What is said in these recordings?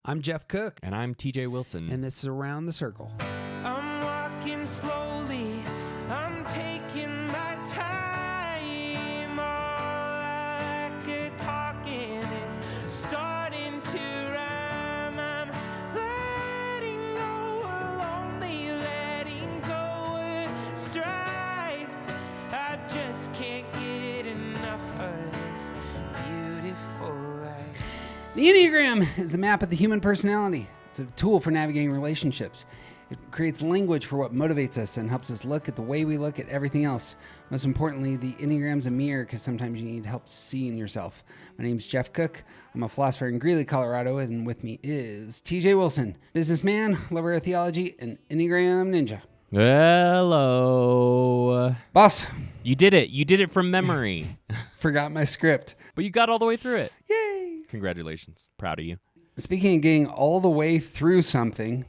I'm Jeff Cook. And I'm TJ Wilson. And this is Around the Circle. I'm walking slowly, I'm taking my time. All I could talking is starting to rhyme. I'm letting go of lonely, letting go of strife. I just can't get enough of this beautiful life. The Enneagram is a map of the human personality. It's a tool for navigating relationships. It creates language for what motivates us and helps us look at the way we look at everything else. Most importantly, the Enneagram's a mirror because sometimes you need help seeing yourself. My name's Jeff Cook. I'm a philosopher in Greeley, Colorado, and with me is TJ Wilson, businessman, lover of theology, and Enneagram ninja. Hello. Boss. You did it. You did it from memory. Forgot my script. But you got all the way through it. Yay. Congratulations. Proud of you. Speaking of getting all the way through something,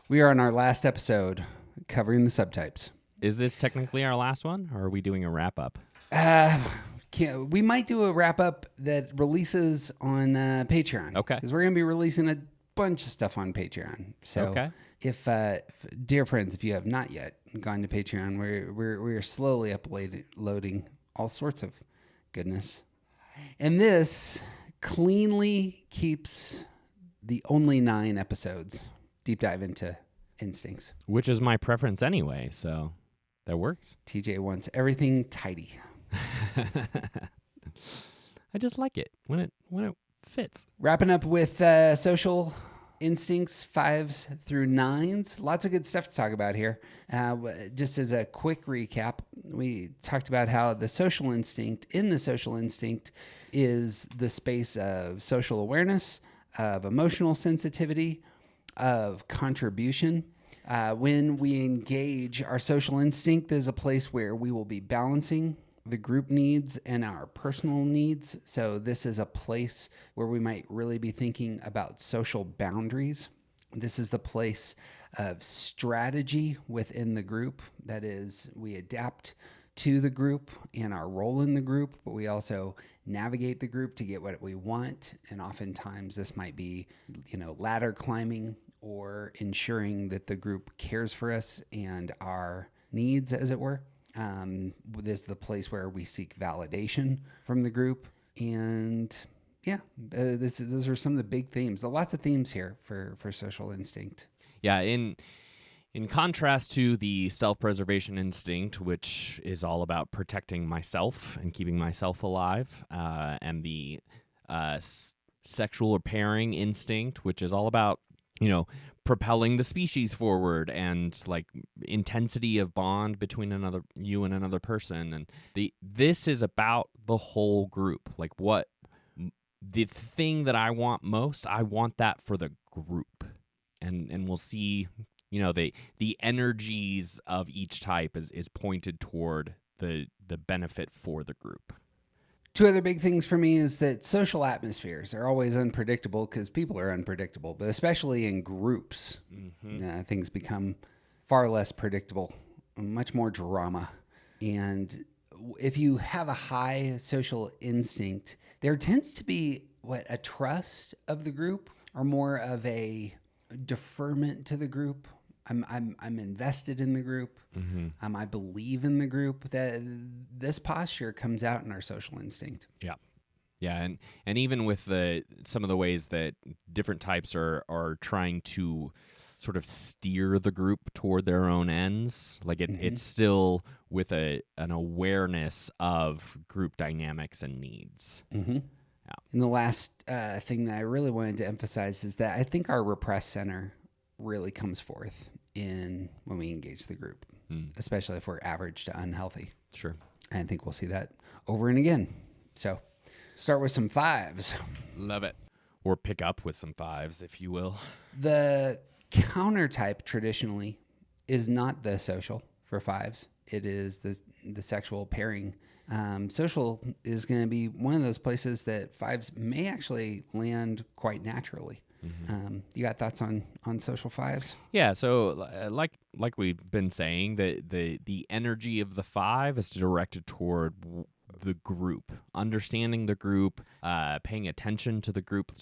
we are on our last episode covering the subtypes. Is this technically our last one, or are we doing a wrap-up? We might do a wrap-up that releases on Patreon. Okay. Because we're going to be releasing a bunch of stuff on Patreon. So okay. If dear friends, if you have not yet gone to Patreon, we're slowly uploading all sorts of goodness. And this cleanly keeps the only 9 episodes deep dive into instincts. Which is my preference anyway, so that works. TJ wants everything tidy. I just like it when it fits. Wrapping up with social instincts 5s through 9s. Lots of good stuff to talk about here. Just as a quick recap, we talked about how the social instinct is the space of social awareness, of emotional sensitivity, of contribution. When we engage our social instinct, there's a place where we will be balancing the group needs and our personal needs. So this is a place where we might really be thinking about social boundaries. This is the place of strategy within the group. That is, we adapt to the group and our role in the group, but we also navigate the group to get what we want. And oftentimes this might be, ladder climbing or ensuring that the group cares for us and our needs, as it were. This is the place where we seek validation from the group. And those are some of the big themes. There are lots of themes here for social instinct. Yeah, in contrast to the self-preservation instinct, which is all about protecting myself and keeping myself alive, and the sexual or pairing instinct, which is all about, propelling the species forward and like intensity of bond between you and another person. And this is about the whole group. Like what the thing that I want most, I want that for the group. And we'll see, the energies of each type is pointed toward the benefit for the group. 2 other big things for me is that social atmospheres are always unpredictable because people are unpredictable, but especially in groups, things become far less predictable, much more drama. And if you have a high social instinct, there tends to be a trust of the group or more of a deferment to the group. I'm invested in the group. Mm-hmm. I believe in the group. That this posture comes out in our social instinct. Yeah, and even with some of the ways that different types are trying to sort of steer the group toward their own ends, like it's still with an awareness of group dynamics and needs. Mm-hmm. Yeah. And the last thing that I really wanted to emphasize is that I think our repressed center really comes forth when we engage the group, especially if we're average to unhealthy. Sure. I think we'll see that over and again. So start with some 5s. Love it. Or pick up with some 5s, if you will. The counter type traditionally is not the social for 5s. It is the sexual pairing. Social is going to be one of those places that 5s may actually land quite naturally. Mm-hmm. You got thoughts on social 5s? Yeah, so like we've been saying, the energy of the 5 is directed toward the group, understanding the group, paying attention to the group.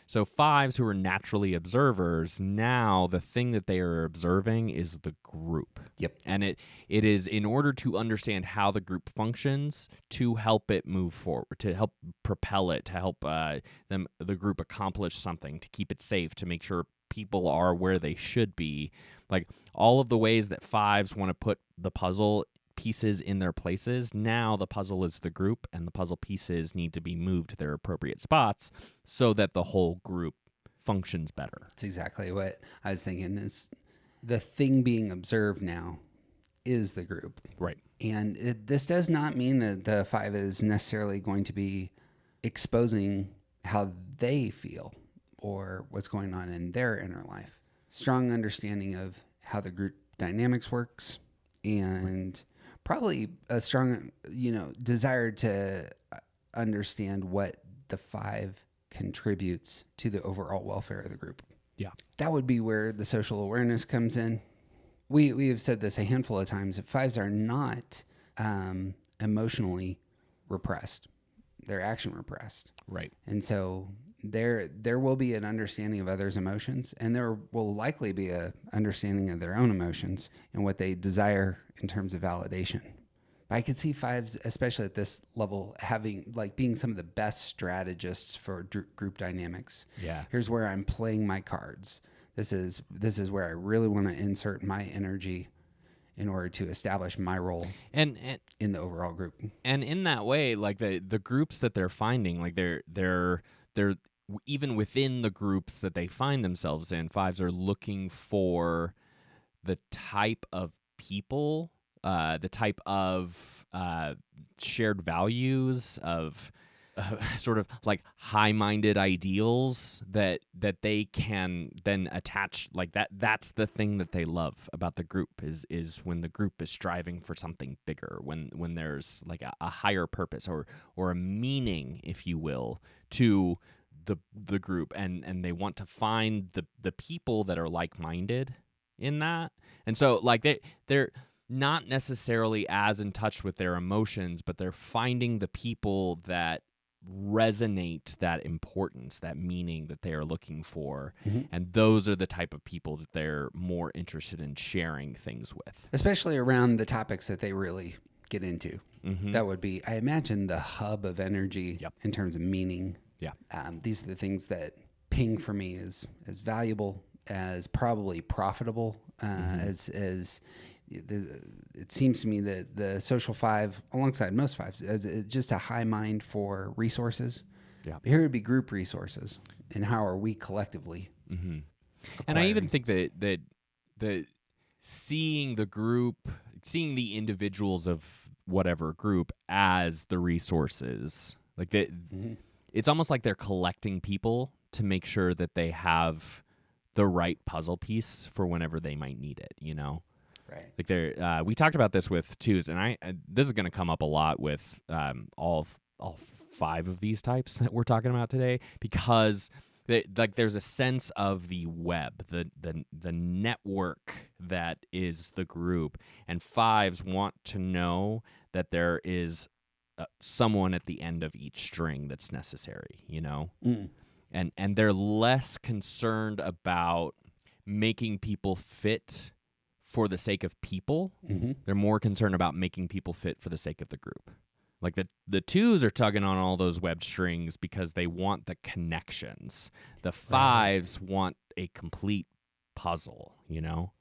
So fives who are naturally observers, now the thing that they are observing is the group. Yep. And it is in order to understand how the group functions, to help it move forward, to help propel it, to help the group accomplish something, to keep it safe, to make sure people are where they should be. Like all of the ways that fives want to put the puzzle pieces in their places, now the puzzle is the group, and the puzzle pieces need to be moved to their appropriate spots so that the whole group functions better. That's exactly what I was thinking. Is the thing being observed now is the group. Right. And this does not mean that the five is necessarily going to be exposing how they feel or what's going on in their inner life. Strong understanding of how the group dynamics works, and probably a strong, desire to understand what the five contributes to the overall welfare of the group. Yeah. That would be where the social awareness comes in. We have said this a handful of times, that fives are not emotionally repressed. They're action repressed. Right. And so there will be an understanding of others' emotions, and there will likely be a understanding of their own emotions and what they desire in terms of validation. But I could see fives, especially at this level, being some of the best strategists for group dynamics. Yeah. Here's where I'm playing my cards. This is where I really want to insert my energy in order to establish my role and in the overall group. And in that way, like the groups that they're finding, like they're even within the groups that they find themselves in, fives are looking for the type of people, the type of shared values, of sort of like high-minded ideals that they can then attach, like that's the thing that they love about the group is when the group is striving for something bigger, when there's like a higher purpose or a meaning, if you will, to the group, and they want to find the people that are like-minded in that. And so like they're not necessarily as in touch with their emotions, but they're finding the people that resonate that importance, that meaning that they are looking for. Mm-hmm. And those are the type of people that they're more interested in sharing things with. Especially around the topics that they really get into. Mm-hmm. That would be, I imagine, the hub of energy. Yep. In terms of meaning. Yeah. These are the things that ping for me as valuable, as probably profitable, as it seems to me that the social five, alongside most fives, is just a high mind for resources. Yeah. But here would be group resources, and how are we collectively? Mm-hmm. And I even think that seeing the group, seeing the individuals of whatever group as the resources, like that, it's almost like they're collecting people to make sure that they have the right puzzle piece for whenever they might need it, you know? Right. Like we talked about this with twos, and this is going to come up a lot with all five of these types that we're talking about today, because there's a sense of the web, the network that is the group, and fives want to know that there is someone at the end of each string that's necessary, you know? And they're less concerned about making people fit for the sake of people. Mm-hmm. They're more concerned about making people fit for the sake of the group. Like the twos are tugging on all those web strings because they want the connections. The fives want a complete puzzle, you know?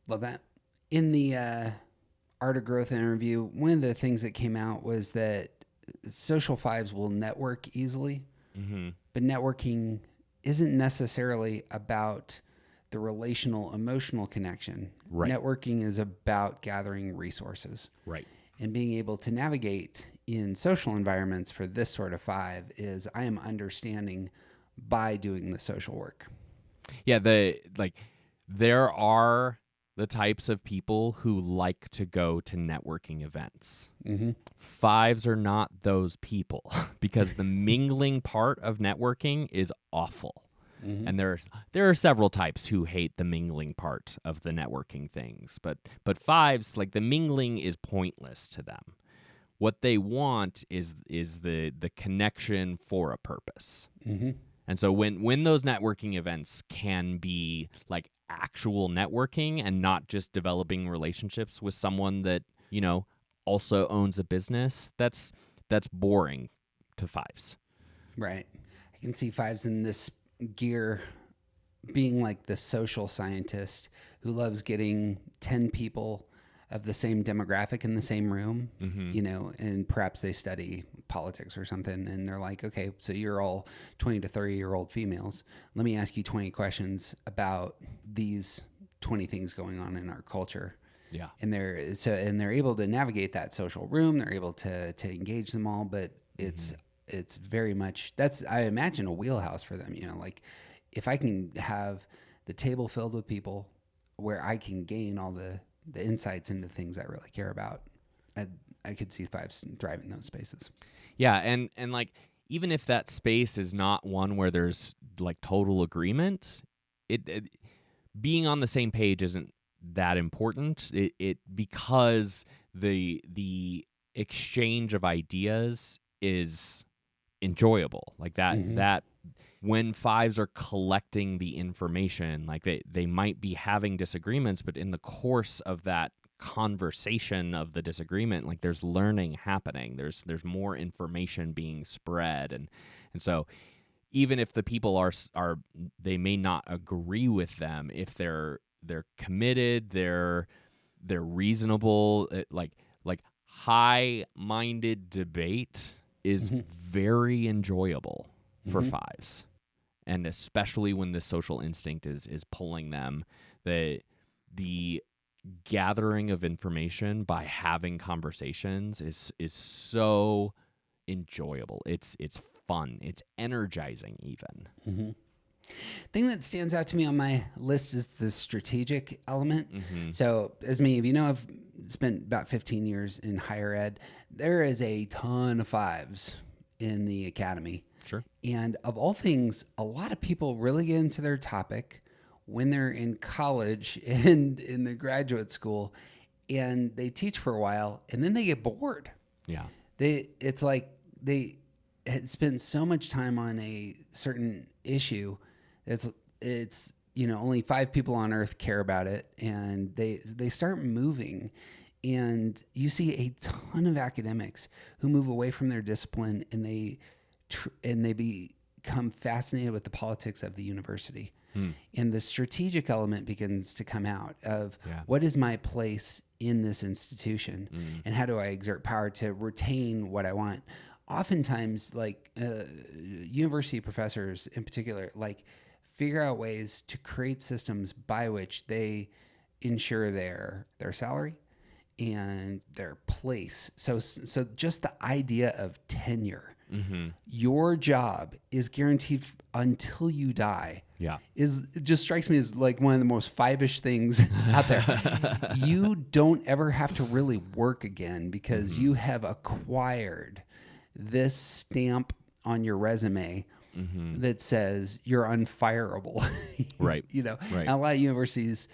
Love that. In the Art of Growth interview, one of the things that came out was that social fives will network easily, but networking isn't necessarily about the relational, emotional connection. Right. Networking is about gathering resources. Right. And being able to navigate in social environments for this sort of five is I am understanding by doing the social work. Yeah, there are the types of people who like to go to networking events. Mm-hmm. Fives are not those people because the mingling part of networking is awful. Mm-hmm. And there are several types who hate the mingling part of the networking things, but fives, like, the mingling is pointless to them. what they want is the connection for a purpose. Mm-hmm. And so when those networking events can be like actual networking and not just developing relationships with someone that, also owns a business, that's boring to fives. Right. I can see fives in this gear being like the social scientist who loves getting 10 people of the same demographic in the same room, and perhaps they study politics or something. And they're like, okay, so you're all 20 to 30-year-old females. Let me ask you 20 questions about these 20 things going on in our culture. Yeah. And they're able to navigate that social room. They're able to engage them all, but it's very much, I imagine, a wheelhouse for them. Like if I can have the table filled with people where I can gain all the insights into things I really care about, I could see fives thrive in those spaces. Yeah, and like even if that space is not one where there's like total agreement, it being on the same page isn't that important. It because the exchange of ideas is enjoyable. Like that when fives are collecting the information, like they might be having disagreements, but in the course of that conversation of the disagreement, like there's learning happening. There's more information being spread, and so even if the people are they may not agree with them, if they're committed, they're reasonable, like high-minded debate is very enjoyable for fives. And especially when the social instinct is pulling them, the gathering of information by having conversations is so enjoyable. It's fun. It's energizing even. Mm-hmm. Thing that stands out to me on my list is the strategic element. So as many of you know, I've spent about 15 years in higher ed. There is a ton of fives in the academy. Sure. And of all things, a lot of people really get into their topic when they're in college and in the graduate school, and they teach for a while and then they get bored. Yeah. It's like they had spent so much time on a certain issue. It's only 5 people on earth care about it, and they start moving, and you see a ton of academics who move away from their discipline, and they become fascinated with the politics of the university. And the strategic element begins to come out of what is my place in this institution, and how do I exert power to retain what I want. Oftentimes, like university professors in particular, like figure out ways to create systems by which they ensure their salary and their place. So just the idea of tenure, your job is guaranteed until you die. Yeah, It just strikes me as like one of the most five-ish things out there. You don't ever have to really work again because you have acquired this stamp on your resume that says you're unfireable. Right. Right. Right. And a lot of universities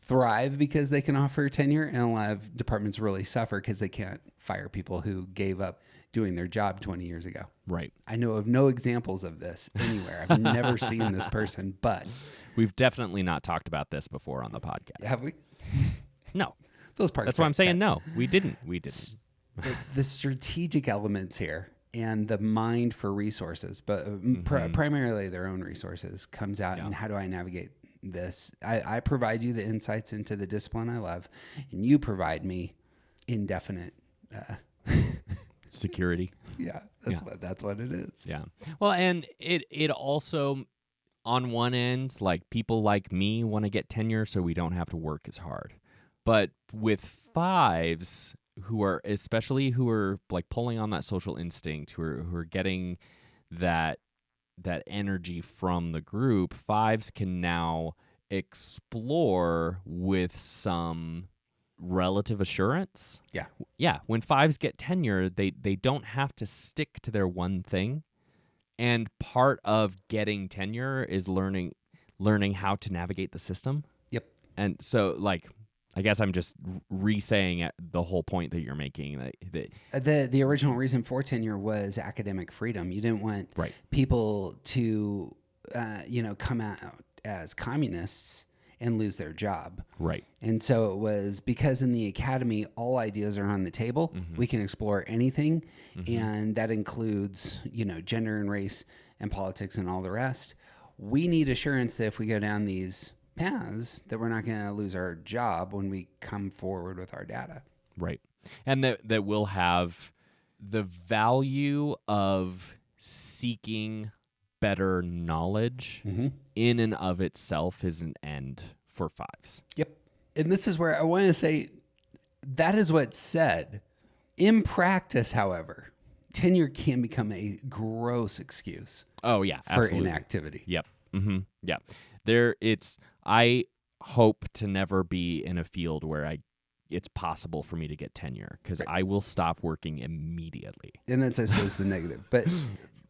thrive because they can offer tenure, and a lot of departments really suffer because they can't fire people who gave up doing their job 20 years ago. Right. I know of no examples of this anywhere. I've never seen this person, but We've definitely not talked about this before on the podcast. have we? No. Those parts. That's why I'm saying no. We didn't. The strategic elements here and the mind for resources, but primarily their own resources, comes out. And how do I navigate this? I provide you the insights into the discipline I love, and you provide me indefinite security. That's what it is. Yeah. Well, and it also, on one end, like people like me want to get tenure so we don't have to work as hard. But with fives who are like pulling on that social instinct, who are getting that energy from the group, fives can now explore with some relative assurance. Yeah. When fives get tenure, they don't have to stick to their one thing. And part of getting tenure is learning how to navigate the system. Yep. And so, like, I guess I'm just re-saying the whole point that you're making. That The original reason for tenure was academic freedom. You didn't want Right. people to, come out as communists and lose their job. Right. And so it was because in the academy, all ideas are on the table. We can explore anything. And that includes, gender and race and politics and all the rest. We need assurance that if we go down these paths, that we're not going to lose our job when we come forward with our data. Right. And that we'll have the value of seeking better knowledge in and of itself is an end for fives. Yep. And this is where I want to say that is what's said. In practice, however, tenure can become a gross excuse Oh, yeah, for absolutely. inactivity. Yep. Yeah. I hope to never be in a field where it's possible for me to get tenure, because I will stop working immediately. And that's, I suppose, the negative. But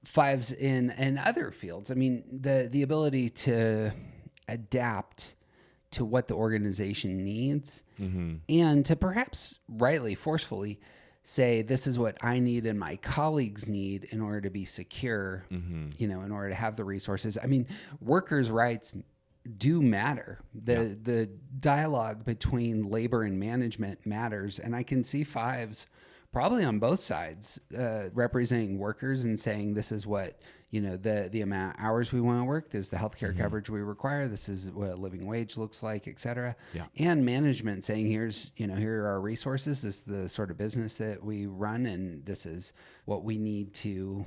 fives in other fields, I mean, the ability to adapt to what the organization needs and to perhaps rightly, forcefully say, this is what I need and my colleagues need in order to be secure, in order to have the resources. I mean, workers' rights do matter. The dialogue between labor and management matters. And I can see fives probably on both sides representing workers and saying, this is what, the amount of hours we want to work, this is the healthcare coverage we require, this is what a living wage looks like, et cetera. Yeah. And management saying, here are our resources, this is the sort of business that we run, and this is what we need to,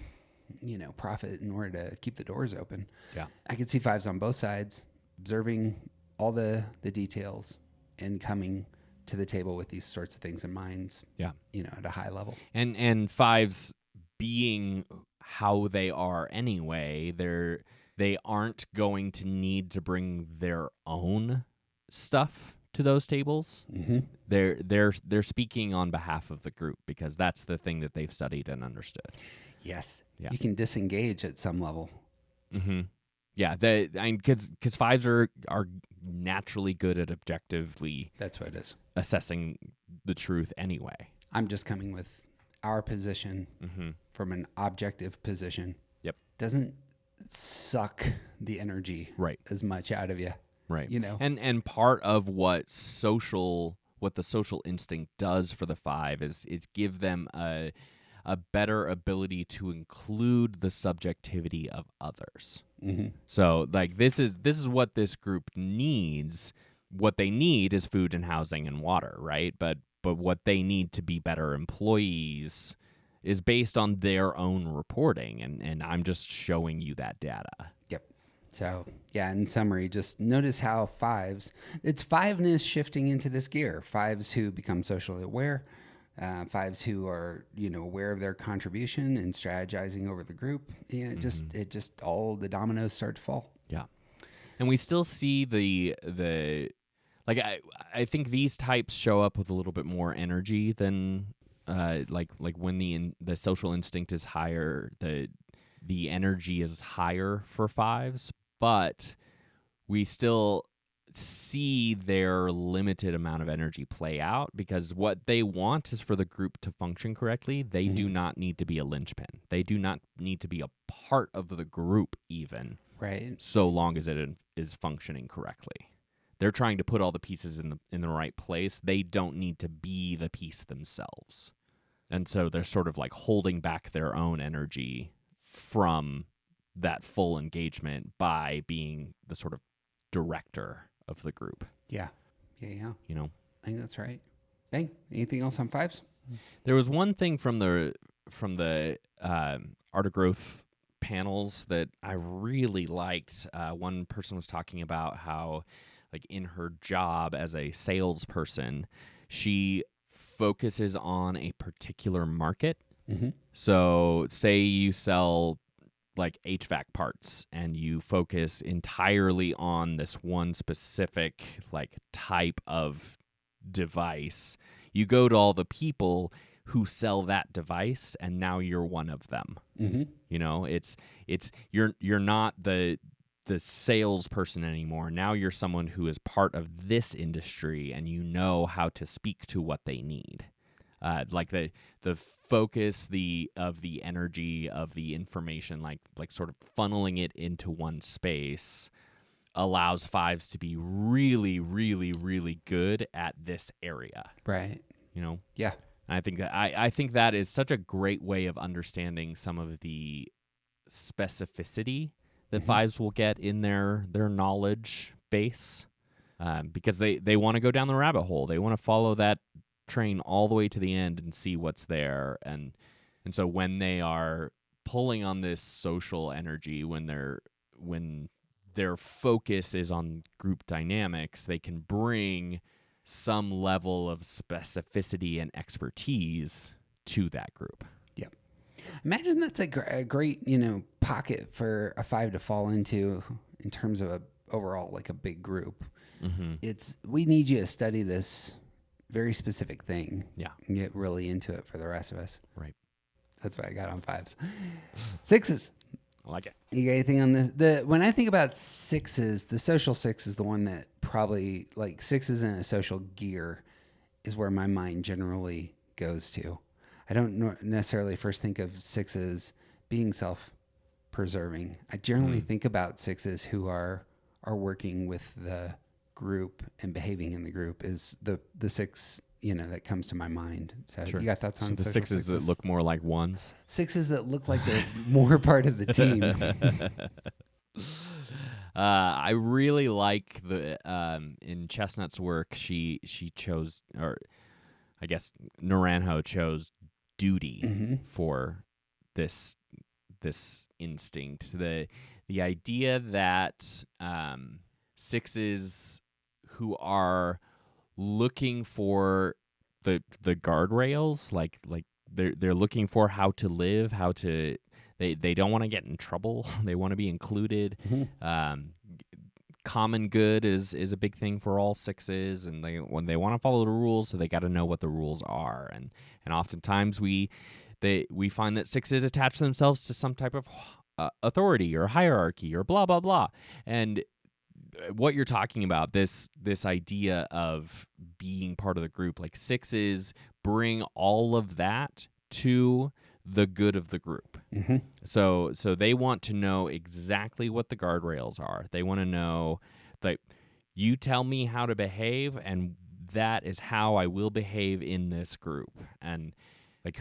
profit in order to keep the doors open. Yeah. I can see fives on both sides, observing all the details and coming to the table with these sorts of things in mind. Yeah. At a high level. And fives being how they are anyway, they aren't going to need to bring their own stuff to those tables. They're speaking on behalf of the group, because that's the thing that they've studied and understood. Yes. Yeah. You can disengage at some level. Yeah, because fives are naturally good at objectively That's what it is. assessing the truth anyway. I'm just coming with our position from an objective position. Yep. Doesn't suck the energy as much out of you. Right. And part of what the social instinct does for the five is give them a better ability to include the subjectivity of others. So this is what this group needs. What they need is food and housing and water, right? But what they need to be better employees is based on their own reporting, and I'm just showing you that data. Yep. So, yeah, in summary, just notice how it's fiveness shifting into this gear. Fives who become socially aware, fives who are, aware of their contribution and strategizing over the group. Yeah, it just all the dominoes start to fall. Yeah. And we still see I think these types show up with a little bit more energy than like when the social instinct is higher, the energy is higher for fives, but we still see their limited amount of energy play out, because what they want is for the group to function correctly. They do not need to be a linchpin. They do not need to be a part of the group even, right? So long as it is functioning correctly. They're trying to put all the pieces in the right place. They don't need to be the piece themselves. And so they're sort of like holding back their own energy from that full engagement by being the sort of director of the group. Yeah. You know? I think that's right. Bang. Anything else on fives? There was one thing from the Art of Growth panels that I really liked. One person was talking about how, like, in her job as a salesperson, she focuses on a particular market. So say you sell like HVAC parts and you focus entirely on this one specific like type of device. You go to all the people who sell that device, and now you're one of them. It's you're not the the salesperson anymore. Now you're someone who is part of this industry, and you know how to speak to what they need. Like the focus of the energy of the information, like sort of funneling it into one space, allows fives to be really, really, really good at this area. Right. You know. Yeah. And I think that is such a great way of understanding some of the specificity that fives will get in their knowledge base, because they want to go down the rabbit hole. They want to follow that train all the way to the end and see what's there. And so when they are pulling on this social energy, when their focus is on group dynamics, they can bring some level of specificity and expertise to that group. Yep. Imagine that's a great, pocket for a five to fall into in terms of overall like a big group. We need you to study this very specific thing. Yeah. And get really into it for the rest of us. Right. That's what I got on fives. Sixes. I like it. You got anything on this? When I think about sixes, the social six is the one that probably, like, sixes in a social gear is where my mind generally goes to. I don't necessarily first think of sixes being self-preserving. I generally think about sixes who are working with the group and behaving in the group is the six, that comes to my mind. So Sure. you got thoughts on So the social sixes that look more like ones? Sixes that look like they're more part of the team. I really like the in Chestnut's work. She chose, or I guess Naranjo chose duty for this instinct. The idea that sixes who are looking for the guardrails, like they're looking for how to live, how to. They don't want to get in trouble. They want to be included. Common good is a big thing for all sixes, and when they want to follow the rules, so they got to know what the rules are. And oftentimes we find that sixes attach themselves to some type of authority or hierarchy or blah blah blah. And what you're talking about, this idea of being part of the group, like sixes bring all of that to the good of the group. So they want to know exactly what the guardrails are. They want to know that you tell me how to behave, and that is how I will behave in this group. And like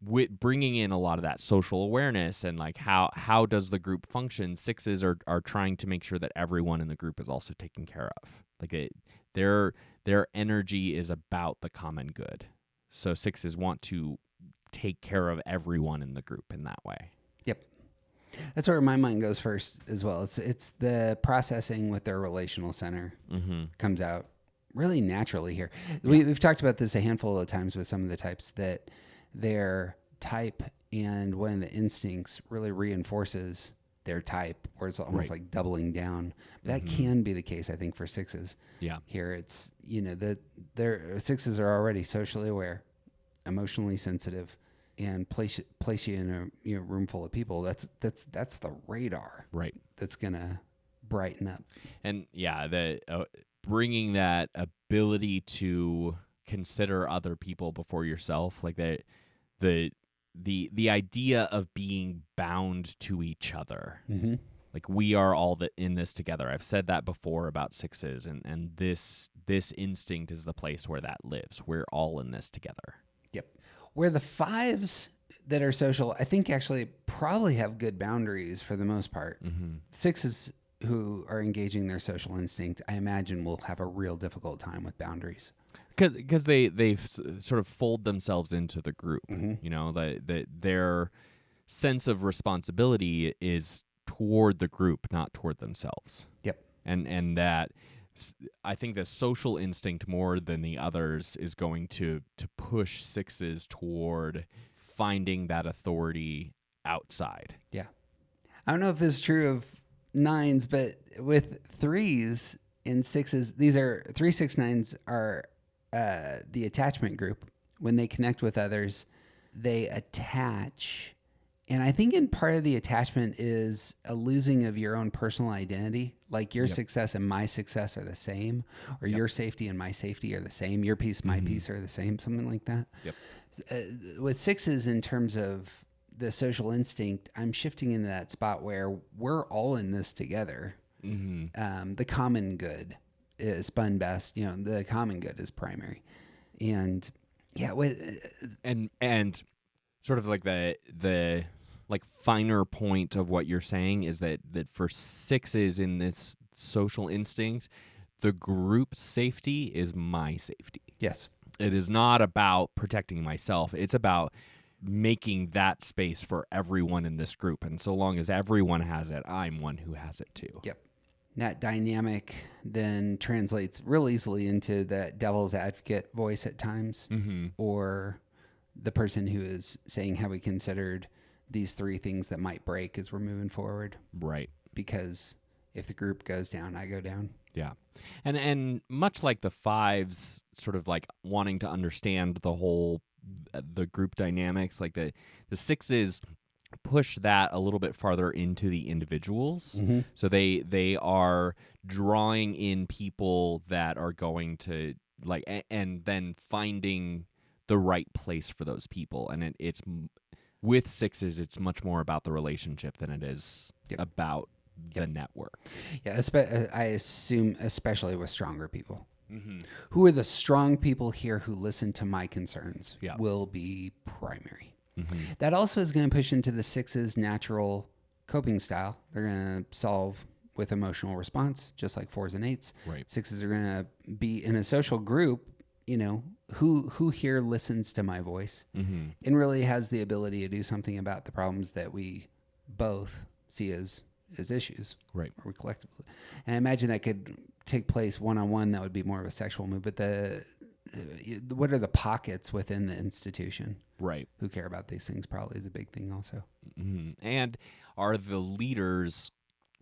bringing in a lot of that social awareness and like how does the group function. Sixes are trying to make sure that everyone in the group is also taken care of. Like their energy is about the common good. So sixes want to take care of everyone in the group in that way. Yep. That's where my mind goes first as well. It's the processing with their relational center comes out really naturally here. Yeah. We've talked about this a handful of times with some of the types, that their type and one of the instincts really reinforces their type, or it's almost like doubling down. But that can be the case, I think, for sixes. Yeah. Here it's, that their sixes are already socially aware, emotionally sensitive, and place you in a room full of people. That's the radar, right? That's gonna brighten up. And yeah, bringing that ability to consider other people before yourself, like the idea of being bound to each other. Like we are all in this together. I've said that before about sixes, and this instinct is the place where that lives. We're all in this together. Yep. Where the fives that are social, I think actually probably have good boundaries for the most part. Sixes who are engaging their social instinct, I imagine, will have a real difficult time with boundaries. Because they sort of fold themselves into the group. Their sense of responsibility is toward the group, not toward themselves. Yep. And that, I think the social instinct more than the others is going to push sixes toward finding that authority outside. Yeah. I don't know if this is true of nines, but with threes and sixes, these are 3, 6, 9s are the attachment group. When they connect with others, they attach And I think in part of the attachment is a losing of your own personal identity. Like your success and my success are the same, or your safety and my safety are the same. Your peace, my peace are the same, something like that. Yep. With sixes, in terms of the social instinct, I'm shifting into that spot where we're all in this together. The common good is spun best. The common good is primary. And yeah, and sort of like the like finer point of what you're saying is that for sixes in this social instinct, the group safety is my safety. yes. It is not about protecting myself. It's about making that space for everyone in this group. And so long as everyone has it, I'm one who has it too. Yep. That dynamic then translates real easily into that devil's advocate voice at times, or the person who is saying, have we considered these three things that might break as we're moving forward? Right. Because if the group goes down, I go down. Yeah. And much like the fives sort of like wanting to understand the group dynamics, like the sixes push that a little bit farther into the individuals. So they are drawing in people that are going to like, and then finding the right place for those people. And it's with sixes, it's much more about the relationship than it is about the network. Yeah, I assume especially with stronger people. Who are the strong people here who listen to my concerns will be primary. That also is going to push into the sixes' natural coping style. They're going to solve with emotional response, just like fours and eights. Right. Sixes are going to be in a social group, who here listens to my voice and really has the ability to do something about the problems that we both see as issues, right? Or we collectively. And I imagine that could take place one-on-one. That would be more of a sexual move. But what are the pockets within the institution, right, who care about these things? Probably is a big thing also. And are the leaders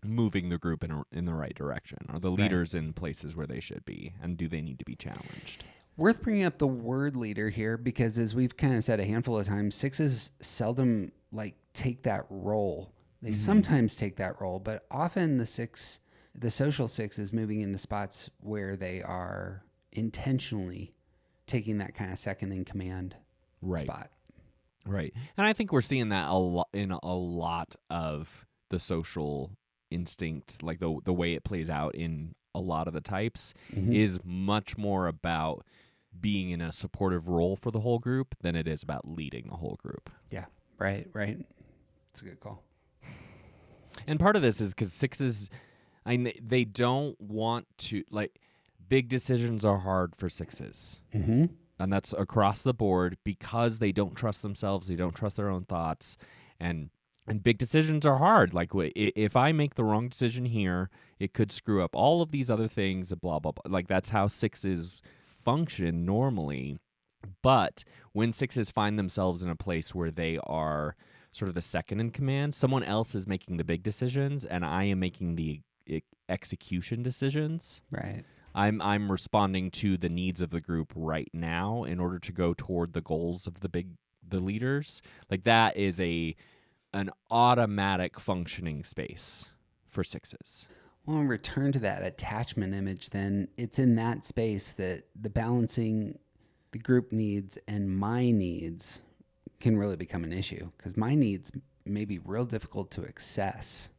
moving the group in the right direction? Are the leaders in places where they should be, and do they need to be challenged? Worth bringing up the word leader here, because as we've kind of said a handful of times, sixes seldom take that role. They sometimes take that role, but often the social six is moving into spots where they are intentionally taking that kind of second in command spot. Right. And I think we're seeing that in a lot of the social instinct, like the way it plays out in a lot of the types is much more about being in a supportive role for the whole group than it is about leading the whole group. Yeah. Right. It's a good call. And part of this is because sixes, they don't want to, big decisions are hard for sixes. And that's across the board because they don't trust themselves. They don't trust their own thoughts. And big decisions are hard. Like, if I make the wrong decision here, it could screw up all of these other things, blah, blah, blah. Like, that's how sixes function normally. But when sixes find themselves in a place where they are sort of the second in command, someone else is making the big decisions, and I am making the execution decisions. Right. I'm responding to the needs of the group right now in order to go toward the goals of the leaders. Like, that is an automatic functioning space for sixes. Well, in return to that attachment image, then it's in that space that the balancing the group needs and my needs can really become an issue, because my needs may be real difficult to access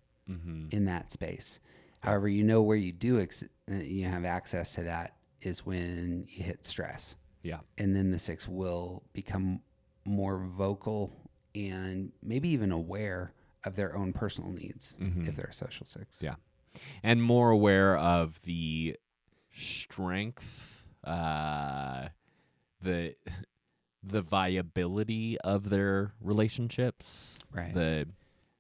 in that space. However, where you do you have access to that is when you hit stress. Yeah. And then the six will become more vocal and maybe even aware of their own personal needs if they're a social six. Yeah. And more aware of the strength, the viability of their relationships. Right.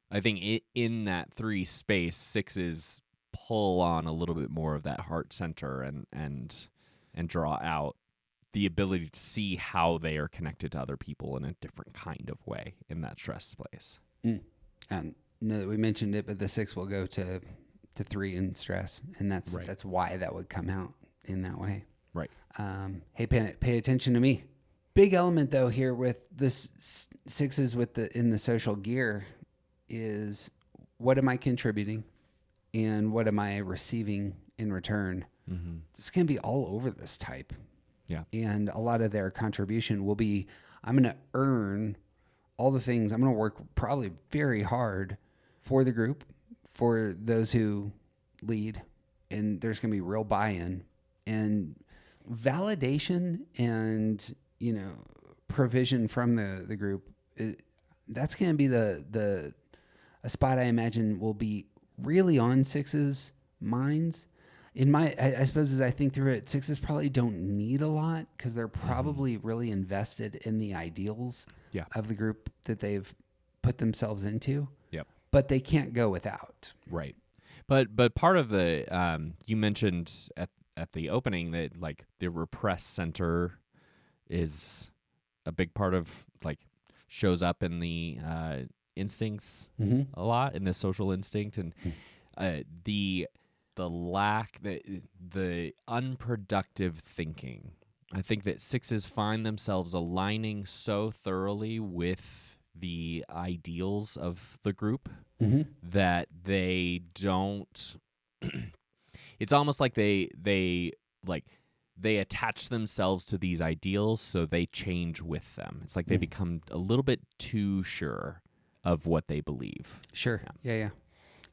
I think in that three space, sixes pull on a little bit more of that heart center and draw out the ability to see how they are connected to other people in a different kind of way in that stress place. Now that we mentioned it, but the six will go to 3 in stress, and that's why that would come out in that way. Right. Hey, pay attention to me. big element though here with this sixes with in the social gear is what am I contributing and what am I receiving in return? Mm-hmm. It's going to be all over this type. Yeah. And a lot of their contribution will be, I'm going to earn all the things. I'm going to work probably very hard for the group, for those who lead, and there's going to be real buy-in and validation and, provision from the group. That's going to be a spot I imagine will be really on sixes' minds. I suppose as I think through it, sixes probably don't need a lot because they're probably really invested in the ideals of the group that they've put themselves into. Yep. But they can't go without. Right. But part of the you mentioned at the opening that like the repressed center is a big part of like shows up in the instincts a lot in the social instinct and the lack, the unproductive thinking. I think that sixes find themselves aligning so thoroughly with the ideals of the group that they don't. It's almost like they attach themselves to these ideals, so they change with them. It's like they become a little bit too sure of what they believe. Sure. Yeah.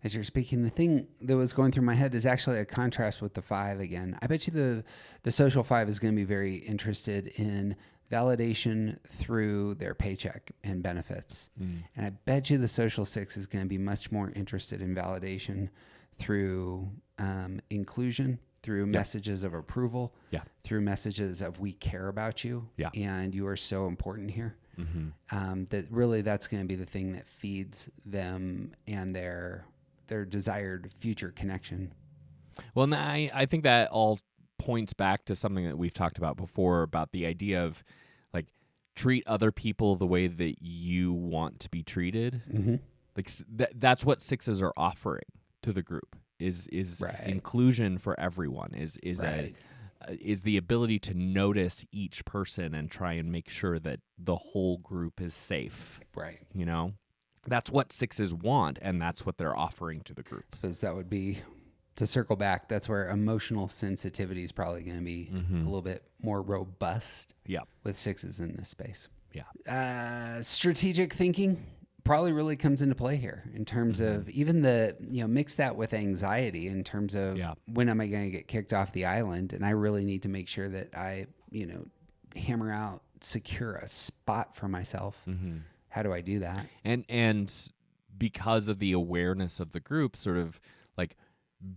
As you're speaking, the thing that was going through my head is actually a contrast with the 5 again. I bet you the social 5 is going to be very interested in validation through their paycheck and benefits. And I bet you the social 6 is going to be much more interested in validation through inclusion, through messages of approval, through messages of we care about you, and you are so important here. That really that's going to be the thing that feeds them and their desired future connection. Well, and I think that all points back to something that we've talked about before about the idea of like treat other people the way that you want to be treated. Like that's what sixes are offering to the group is inclusion for everyone is the ability to notice each person and try and make sure that the whole group is safe. Right. That's what sixes want, and that's what they're offering to the group. I suppose that would be, to circle back, that's where emotional sensitivity is probably going to be a little bit more robust with sixes in this space. Strategic thinking probably really comes into play here in terms of even mix that with anxiety in terms of when am I going to get kicked off the island, and I really need to make sure that I, hammer out, secure a spot for myself. How do I do that? And because of the awareness of the group, sort of like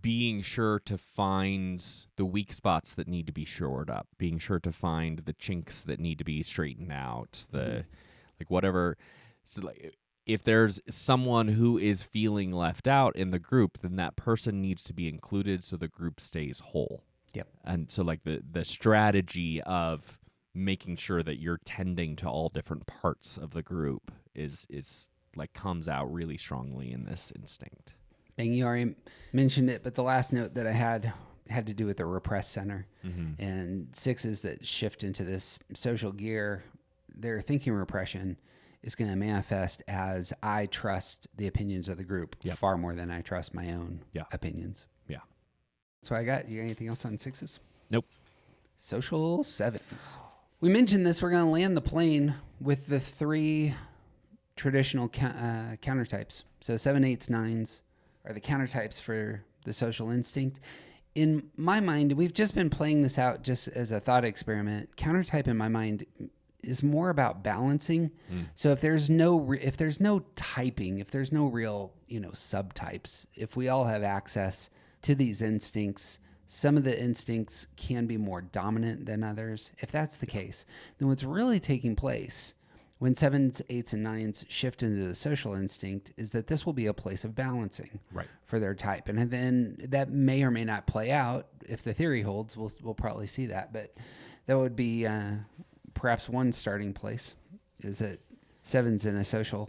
being sure to find the weak spots that need to be shored up, being sure to find the chinks that need to be straightened out, like whatever. So like if there's someone who is feeling left out in the group, then that person needs to be included so the group stays whole. Yep. And so like the strategy of making sure that you're tending to all different parts of the group is like comes out really strongly in this instinct. Bang, you already mentioned it, but the last note that I had to do with the repressed center and sixes that shift into this social gear. Their thinking repression is going to manifest as I trust the opinions of the group far more than I trust my own opinions. Yeah. That's what I got. You got anything else on sixes? Nope. Social sevens. We mentioned this. We're going to land the plane with the 3 traditional countertypes. So 7, 8s, 9s are the countertypes for the social instinct. In my mind, we've just been playing this out just as a thought experiment. Countertype in my mind is more about balancing. So if there's no typing, if there's no real, subtypes, if we all have access to these instincts, some of the instincts can be more dominant than others. If that's the case, then what's really taking place when 7s, 8s, and 9s shift into the social instinct is that this will be a place of balancing for their type. And then that may or may not play out. If the theory holds, we'll probably see that. But that would be perhaps one starting place, is that 7s in a social,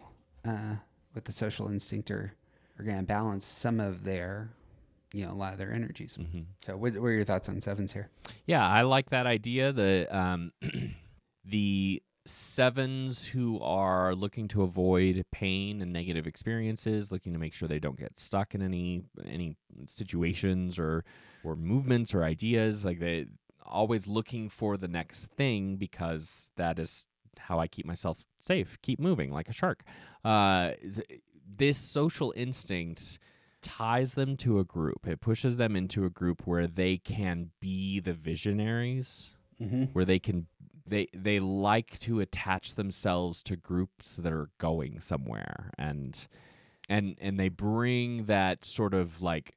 with the social instinct are going to balance some of their, a lot of their energies. So what are your thoughts on 7s here? Yeah, I like that idea. The sevens who are looking to avoid pain and negative experiences, looking to make sure they don't get stuck in any situations or movements or ideas, like they always looking for the next thing, because that is how I keep myself safe, keep moving like a shark. This social instinct ties them to a group. It pushes them into a group where they can be the visionaries, where they can they like to attach themselves to groups that are going somewhere, and they bring that sort of like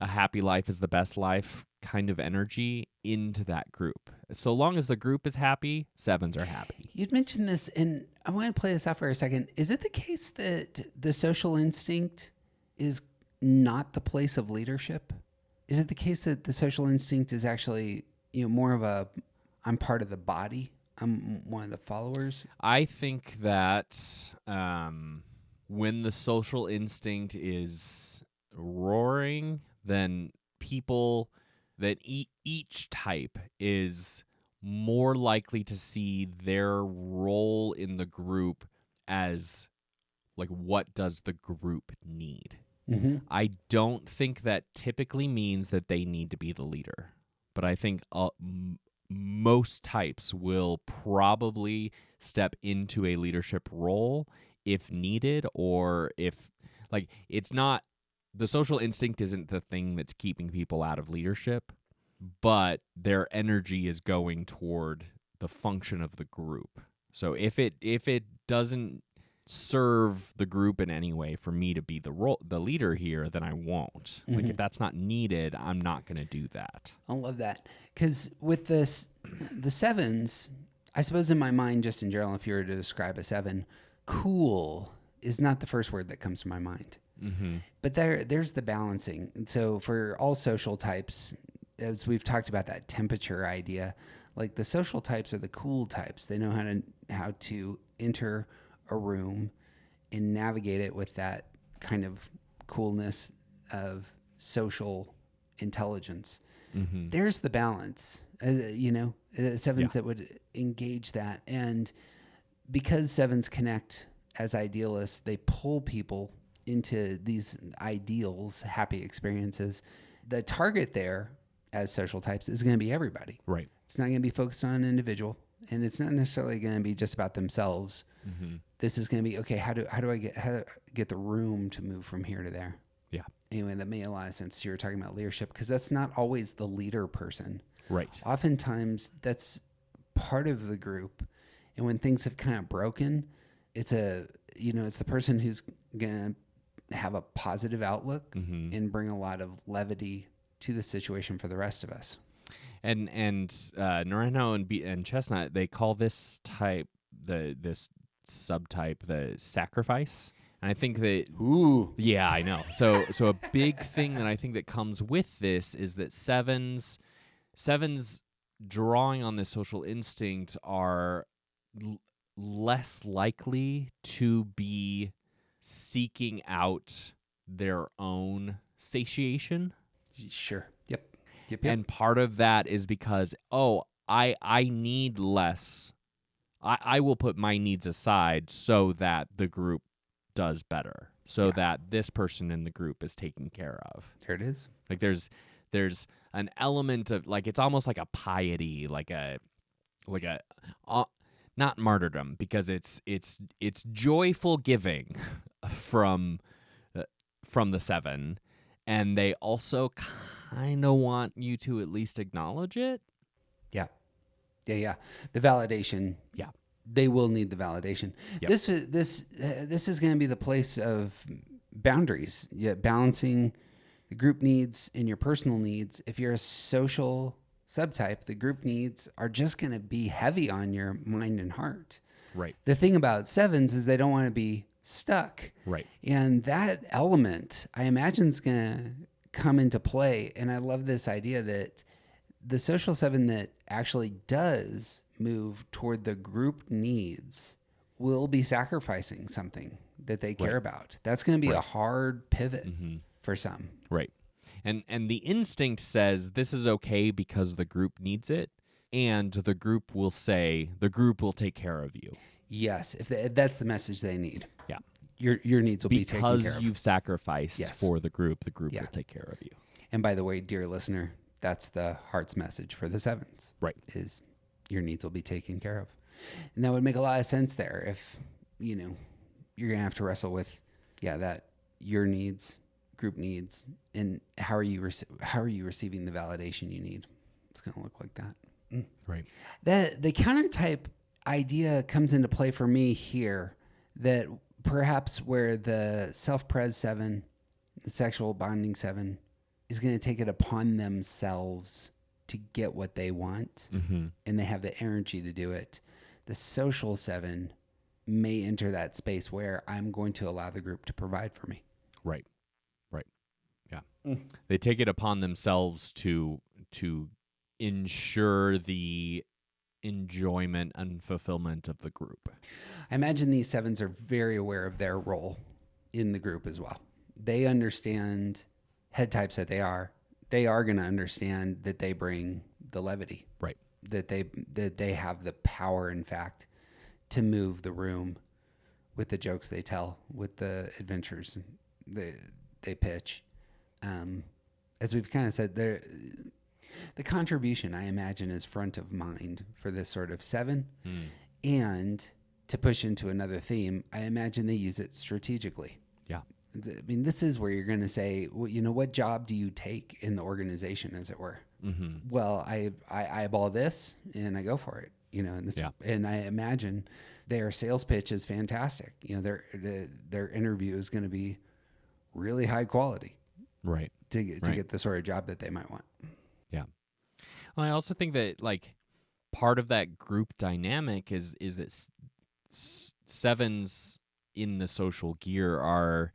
a happy life is the best life kind of energy into that group. So long as the group is happy, sevens are happy. You'd mentioned this, and I want to play this out for a second. Is it the case that the social instinct is not the place of leadership? Is it the case that the social instinct is actually, more of a, I'm part of the body, I'm one of the followers? I think that when the social instinct is roaring, then people that each type is more likely to see their role in the group as like, what does the group need? I don't think that typically means that they need to be the leader, but I think most types will probably step into a leadership role if needed, or if, like, it's not, the social instinct isn't the thing that's keeping people out of leadership, but their energy is going toward the function of the group. So if it doesn't serve the group in any way for me to be the leader here, then I won't. Like, if that's not needed, I'm not going to do that. I love that, because with the sevens, I suppose in my mind, just in general, if you were to describe a seven, cool is not the first word that comes to my mind. But there's the balancing. And so for all social types, as we've talked about that temperature idea, like the social types are the cool types. They know how to enter a room and navigate it with that kind of coolness of social intelligence. There's the balance, sevens that would engage that. And because sevens connect as idealists, they pull people into these ideals, happy experiences. The target there as social types is going to be everybody. Right. It's not going to be focused on an individual, and it's not necessarily going to be just about themselves. This is going to be, okay, how do I get the room to move from here to there? Yeah. Anyway, that made a lot of sense. You were talking about leadership, because that's not always the leader person. Right. Oftentimes that's part of the group. And when things have kind of broken, it's the person who's going to have a positive outlook and bring a lot of levity to the situation for the rest of us. And Noreno and Chestnut, they call this type, this subtype, the sacrifice. And I think that, yeah, I know. So a big thing that I think that comes with this is that sevens drawing on this social instinct are less likely to be seeking out their own satiation. Sure. Yep. And part of that is because, I need less. I will put my needs aside so that the group does better, so that this person in the group is taken care of. There it is. Like there's an element of, like, it's almost like a piety, like a not martyrdom, because it's joyful giving from the seven, and they also kind of want you to at least acknowledge it. Yeah. The validation. Yeah. They will need the validation. Yep. This is going to be the place of boundaries. Yeah, balancing the group needs and your personal needs. If you're a social subtype, the group needs are just going to be heavy on your mind and heart. Right. The thing about sevens is they don't want to be stuck. Right. And that element, I imagine, is going to come into play. And I love this idea that the social seven that actually does move toward the group needs will be sacrificing something that they care about. That's going to be a hard pivot for some. Right. And the instinct says this is okay because the group needs it. and the group will take care of you. Yes, if that's the message they need. Yeah. Your needs will be taken care of. Because you've sacrificed for the group will take care of you. And by the way, dear listener, that's the heart's message for the sevens. Right. Is your needs will be taken care of. And that would make a lot of sense there if, you're going to have to wrestle with, that your needs, group needs, and how are you receiving the validation you need? It's going to look like that. Right. The countertype idea comes into play for me here, that perhaps where the self-pres 7, the sexual bonding 7, is going to take it upon themselves to get what they want, and they have the energy to do it. The social 7 may enter that space where I'm going to allow the group to provide for me. Right. Yeah. They take it upon themselves to ensure the enjoyment and fulfillment of the group. I imagine these 7s are very aware of their role in the group as well. They understand head types that they are going to understand that they bring the levity. Right. That they have the power, in fact, to move the room with the jokes they tell, with the adventures they pitch. As we've kind of said, the contribution, I imagine, is front of mind for this sort of 7. And to push into another theme, I imagine they use it strategically. Yeah. I mean, this is where you're going to say, well, what job do you take in the organization, as it were? Well, I eyeball this and I go for it, and I imagine their sales pitch is fantastic. Their interview is going to be really high quality, right? To get the sort of job that they might want. Yeah. Well, I also think that part of that group dynamic is that 7s in the social gear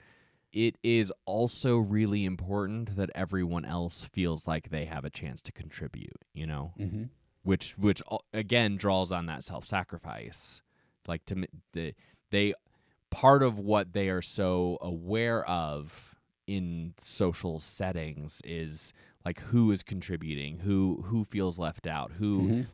it is also really important that everyone else feels like they have a chance to contribute, which again draws on that self-sacrifice. Part of what they are so aware of in social settings is who is contributing, who feels left out, who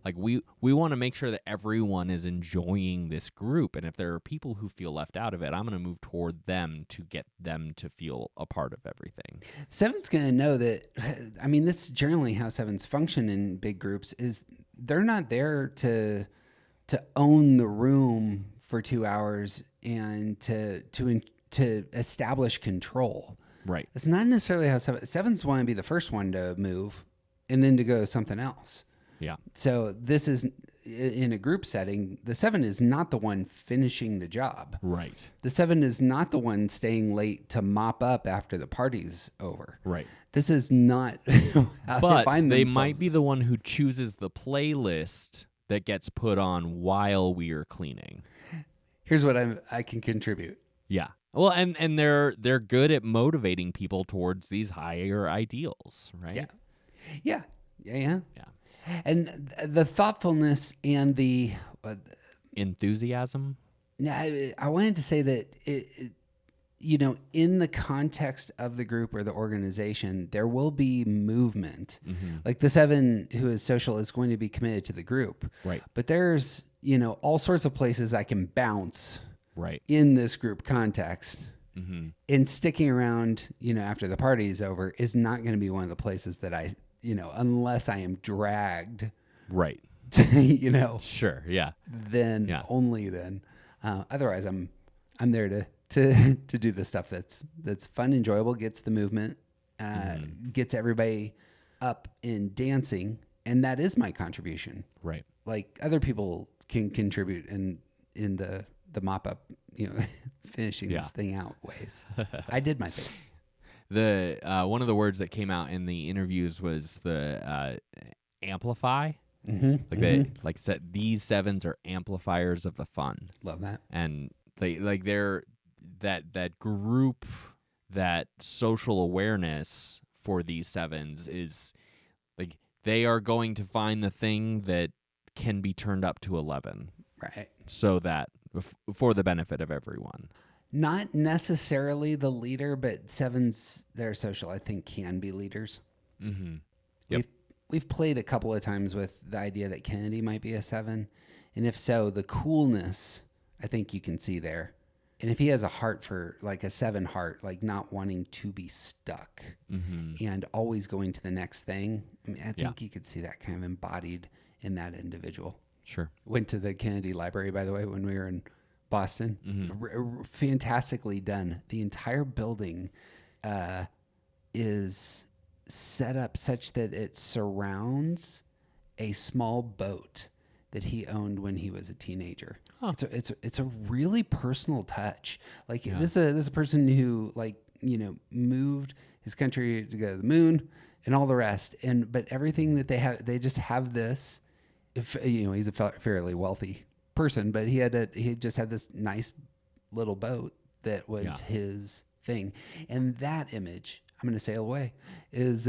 we want to make sure that everyone is enjoying this group, and if there are people who feel left out of it, I'm going to move toward them to get them to feel a part of everything. 7's going to know that. I mean, this is generally how 7s function in big groups. Is they're not there to own the room for 2 hours and to establish control. Right. It's not necessarily how 7s want to be the first one to move and then to go to something else. Yeah. So this is, in a group setting, the 7 is not the one finishing the job. Right. The 7 is not the one staying late to mop up after the party's over. Right. This is not how but they find they themselves. might be the one who chooses the playlist that gets put on while we are cleaning. Here's what I can contribute. Yeah. Well, and they're good at motivating people towards these higher ideals, right? Yeah. And the thoughtfulness and the enthusiasm. I wanted to say that in the context of the group or the organization, there will be movement. Like the 7 who is social is going to be committed to the group, right? But there's all sorts of places I can bounce. Right. In this group context, and sticking around, after the party is over is not going to be one of the places that I, unless I am dragged. Right. Sure. Yeah. Then only then. Otherwise, I'm there to do the stuff that's fun, enjoyable, gets the movement, gets everybody up and dancing, and that is my contribution. Right. Like other people can contribute in the mop up, finishing this thing out ways. I did my thing. The one of the words that came out in the interviews was the amplify. These 7s are amplifiers of the fun. Love that. And they're that group, that social awareness for these 7s is they are going to find the thing that can be turned up to 11. Right. So that for the benefit of everyone. Not necessarily the leader, but 7s that are social, I think, can be leaders. Yep. we've played a couple of times with the idea that Kennedy might be a 7. And if so, the coolness, I think you can see there. And if he has a heart for like a 7 heart, like not wanting to be stuck and always going to the next thing, I mean, I think you could see that kind of embodied in that individual. Sure. Went to the Kennedy Library, by the way, when we were in Boston. Fantastically done. The entire building is set up such that it surrounds a small boat that he owned when he was a teenager. Huh. It's a really personal touch. Like this is a person who moved his country to go to the moon and all the rest. But everything that they have, they just have this. If he's a fairly wealthy person, but he just had this nice little boat that was his thing, and that image, I'm going to sail away, is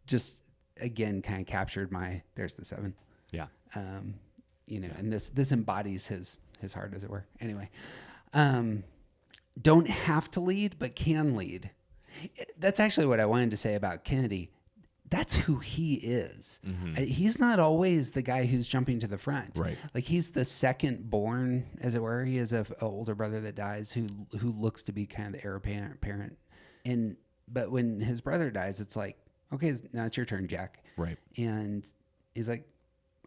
just again kind of captured there's the 7. Yeah. And this embodies his heart, as it were. Anyway, don't have to lead, but can lead. That's actually what I wanted to say about Kennedy. That's who he is. He's not always the guy who's jumping to the front. Right. Like he's the second born, as it were. He has an older brother that dies who looks to be kind of the heir apparent. But when his brother dies, it's like, okay, now it's your turn, Jack. Right. And he's like,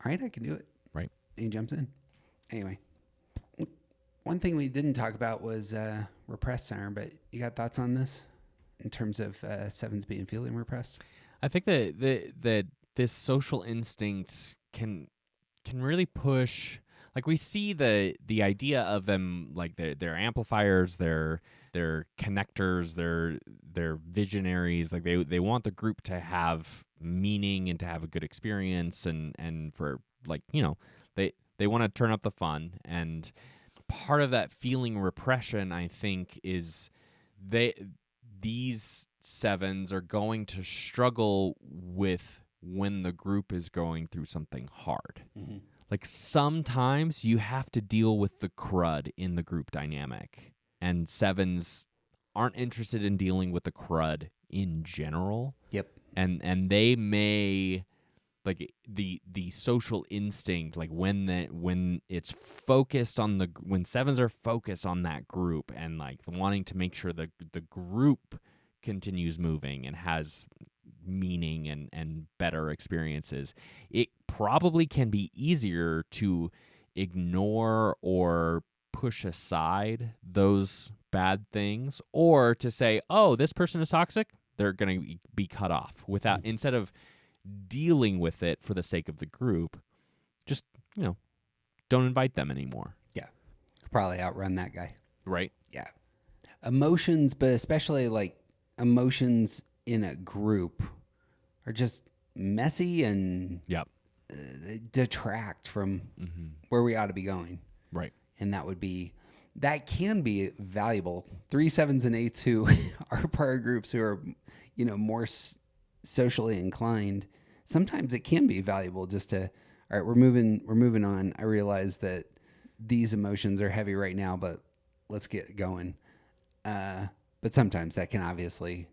all right, I can do it. Right. And he jumps in. Anyway, one thing we didn't talk about was repressed center, but you got thoughts on this in terms of 7s feeling repressed? I think that this social instinct can really push. Like we see the idea of them, like they're amplifiers, they're connectors, they're visionaries. Like they want the group to have meaning and to have a good experience, and for they want to turn up the fun. And part of that feeling repression, I think, is these 7s are going to struggle with when the group is going through something hard. Like sometimes you have to deal with the crud in the group dynamic, and 7s aren't interested in dealing with the crud in general. Yep. And they may, like the social instinct, like when it's focused on when 7s are focused on that group and like wanting to make sure the group continues moving and has meaning and better experiences, it probably can be easier to ignore or push aside those bad things, or to say, oh, this person is toxic, they're going to be cut off, without instead of dealing with it for the sake of the group, just don't invite them anymore. Yeah, could probably outrun that guy. Right. Yeah. Emotions, but especially like emotions in a group, are just messy and they detract from where we ought to be going. Right. And that can be valuable. 3 7s and 8s who are part of groups who are, more socially inclined. Sometimes it can be valuable just to, all right, we're moving on. I realize that these emotions are heavy right now, but let's get going. But sometimes that can obviously,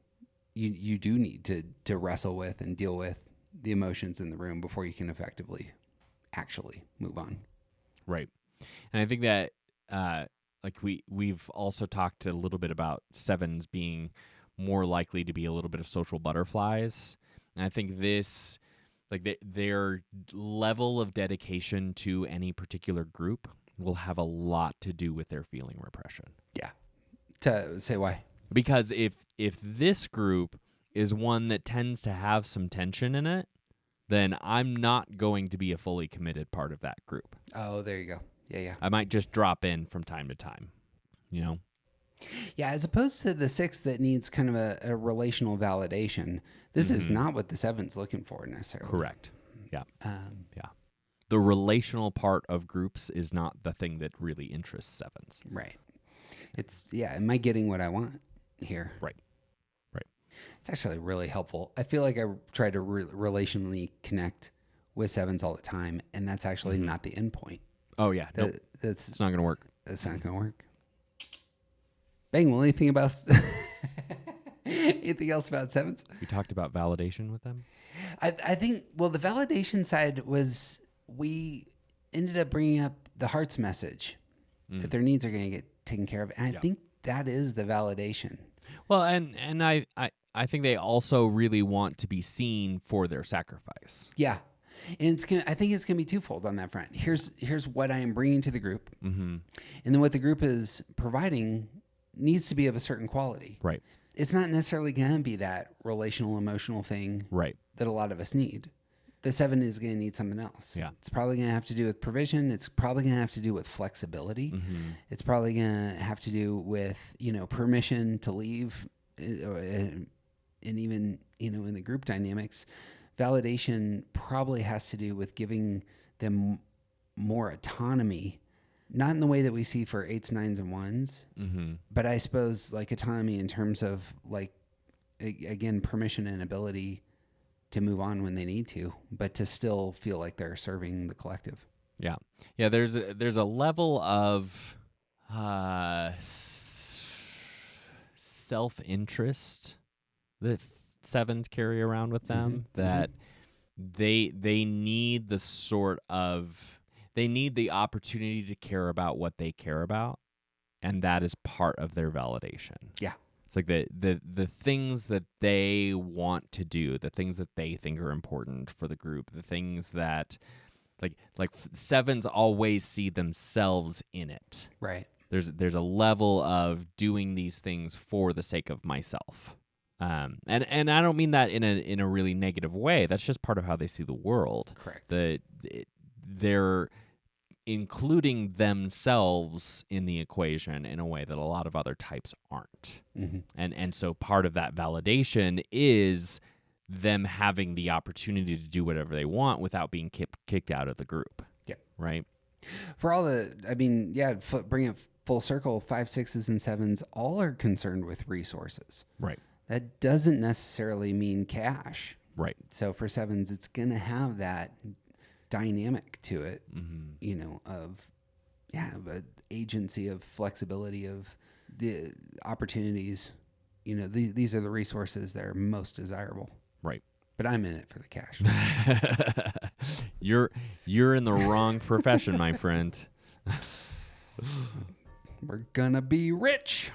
you do need to wrestle with and deal with the emotions in the room before you can effectively actually move on. Right. And I think that we've also talked a little bit about 7s being more likely to be a little bit of social butterflies. And I think this, their level of dedication to any particular group will have a lot to do with their feeling repression. Yeah. To say why? Because if this group is one that tends to have some tension in it, then I'm not going to be a fully committed part of that group. Oh, there you go. Yeah. I might just drop in from time to time, Yeah, as opposed to the 6 that needs kind of a relational validation. This is not what the 7's looking for necessarily. Correct. Yeah. The relational part of groups is not the thing that really interests 7s. Right. Am I getting what I want here? Right. It's actually really helpful. I feel like I try to relationally connect with 7s all the time, and that's actually not the end point. Oh, yeah. Nope. It's not going to work. That's not going to work. Bang, well, anything about... Anything else about sevens? We talked about validation with them. I think, well, the validation side was we ended up bringing up the heart's message that their needs are going to get taken care of. And I think that is the validation. Well, and I think they also really want to be seen for their sacrifice. Yeah. And I think it's going to be twofold on that front. Here's what I am bringing to the group. Mm-hmm. And then what the group is providing needs to be of a certain quality. Right. It's not necessarily going to be that relational, emotional thing Right. that a lot of us need. The 7 is going to need something else. Yeah. It's probably going to have to do with provision. It's probably going to have to do with flexibility. Mm-hmm. It's probably going to have to do with, permission to leave, and even, in the group dynamics. Validation probably has to do with giving them more autonomy, not in the way that we see for 8s, 9s, and 1s, Mm-hmm. but I suppose like autonomy in terms of like, again, permission and ability to move on when they need to, but to still feel like they're serving the collective. Yeah. Yeah. There's a level of self-interest that 7s carry around with them, that they need they need the opportunity to care about what they care about, and that is part of their validation. Yeah. It's like the things that they want to do, the things that they think are important for the group, the things that like 7s always see themselves in it. Right. There's a level of doing these things for the sake of myself. And I don't mean that in a really negative way. That's just part of how they see the world. Correct. They're including themselves in the equation in a way that a lot of other types aren't. Mm-hmm. And so part of that validation is them having the opportunity to do whatever they want without being kicked out of the group. Yeah. Right? For all bring it full circle, 5, 6s, and 7s all are concerned with resources. Right. That doesn't necessarily mean cash. Right. So for 7s, it's going to have that dynamic to it, Mm-hmm. of agency, of flexibility, of the opportunities. These are the resources that are most desirable. Right. But I'm in it for the cash. You're in the wrong profession, my friend. We're gonna be rich.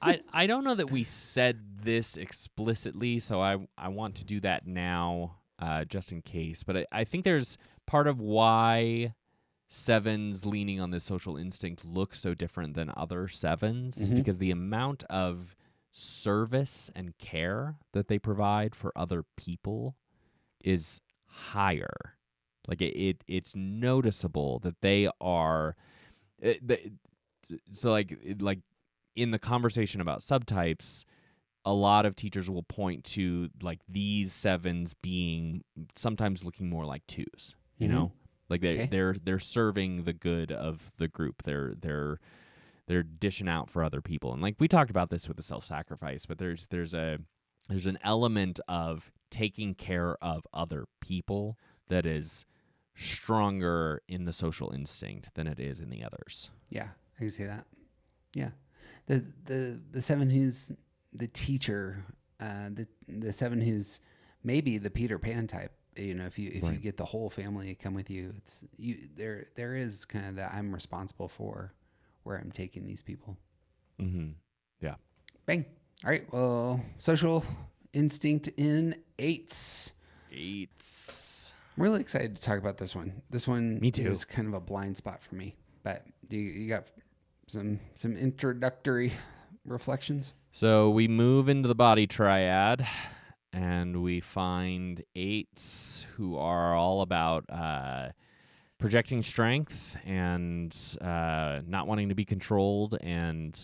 I don't know that we said this explicitly, so I want to do that now, just in case. But I think there's part of why 7s leaning on this social instinct looks so different than other 7s is because the amount of service and care that they provide for other people is higher. Like it's noticeable that they are. So like in the conversation about subtypes, a lot of teachers will point to like these 7s being sometimes looking more like 2s. You know, like they're serving the good of the group. They're dishing out for other people. And like we talked about this with the self-sacrifice, but there's an element of taking care of other people that is stronger in the social instinct than it is in the others. Yeah, I can see that. Yeah, the 7 who's the teacher, the 7 who's maybe the Peter Pan type. If you get the whole family to come with you, it's you. There is kind of that I'm responsible for where I'm taking these people. Mm-hmm. Yeah. Bang. All right. Well, social instinct in 8s. 8s. I'm really excited to talk about this one. This one Me too. is kind of a blind spot for me. But you got some introductory reflections? So we move into the body triad, and we find 8s who are all about projecting strength and not wanting to be controlled, and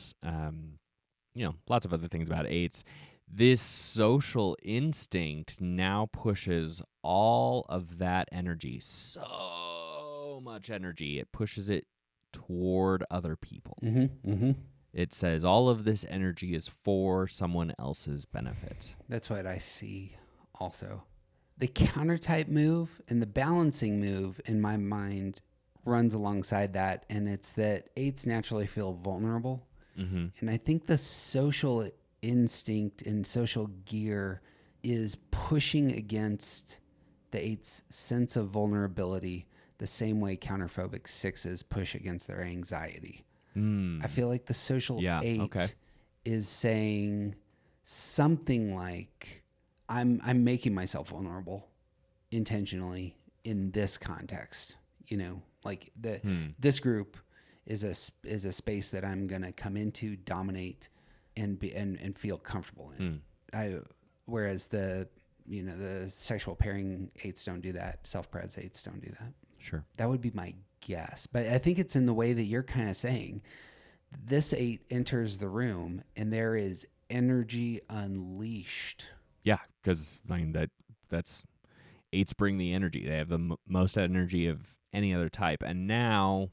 lots of other things about 8s. This social instinct now pushes all of that energy, so much energy. It pushes it toward other people. Mm-hmm. Mm-hmm. It says all of this energy is for someone else's benefit. That's what I see also. The counter-type move and the balancing move in my mind runs alongside that, and it's that 8s naturally feel vulnerable. Mm-hmm. And I think the social instinct and social gear is pushing against the 8's sense of vulnerability the same way counterphobic 6s push against their anxiety. I feel like the social 8 is saying something like, I'm making myself vulnerable intentionally in this context. You know, like this group is a space that I'm going to come into, dominate, and feel comfortable in. Whereas the sexual pairing 8s don't do that. Self-pres 8s don't do that. Sure. That would be my guess. But I think it's in the way that you're kind of saying. This 8 enters the room and there is energy unleashed. Yeah, because I mean that's 8s bring the energy. They have the most energy of any other type, and now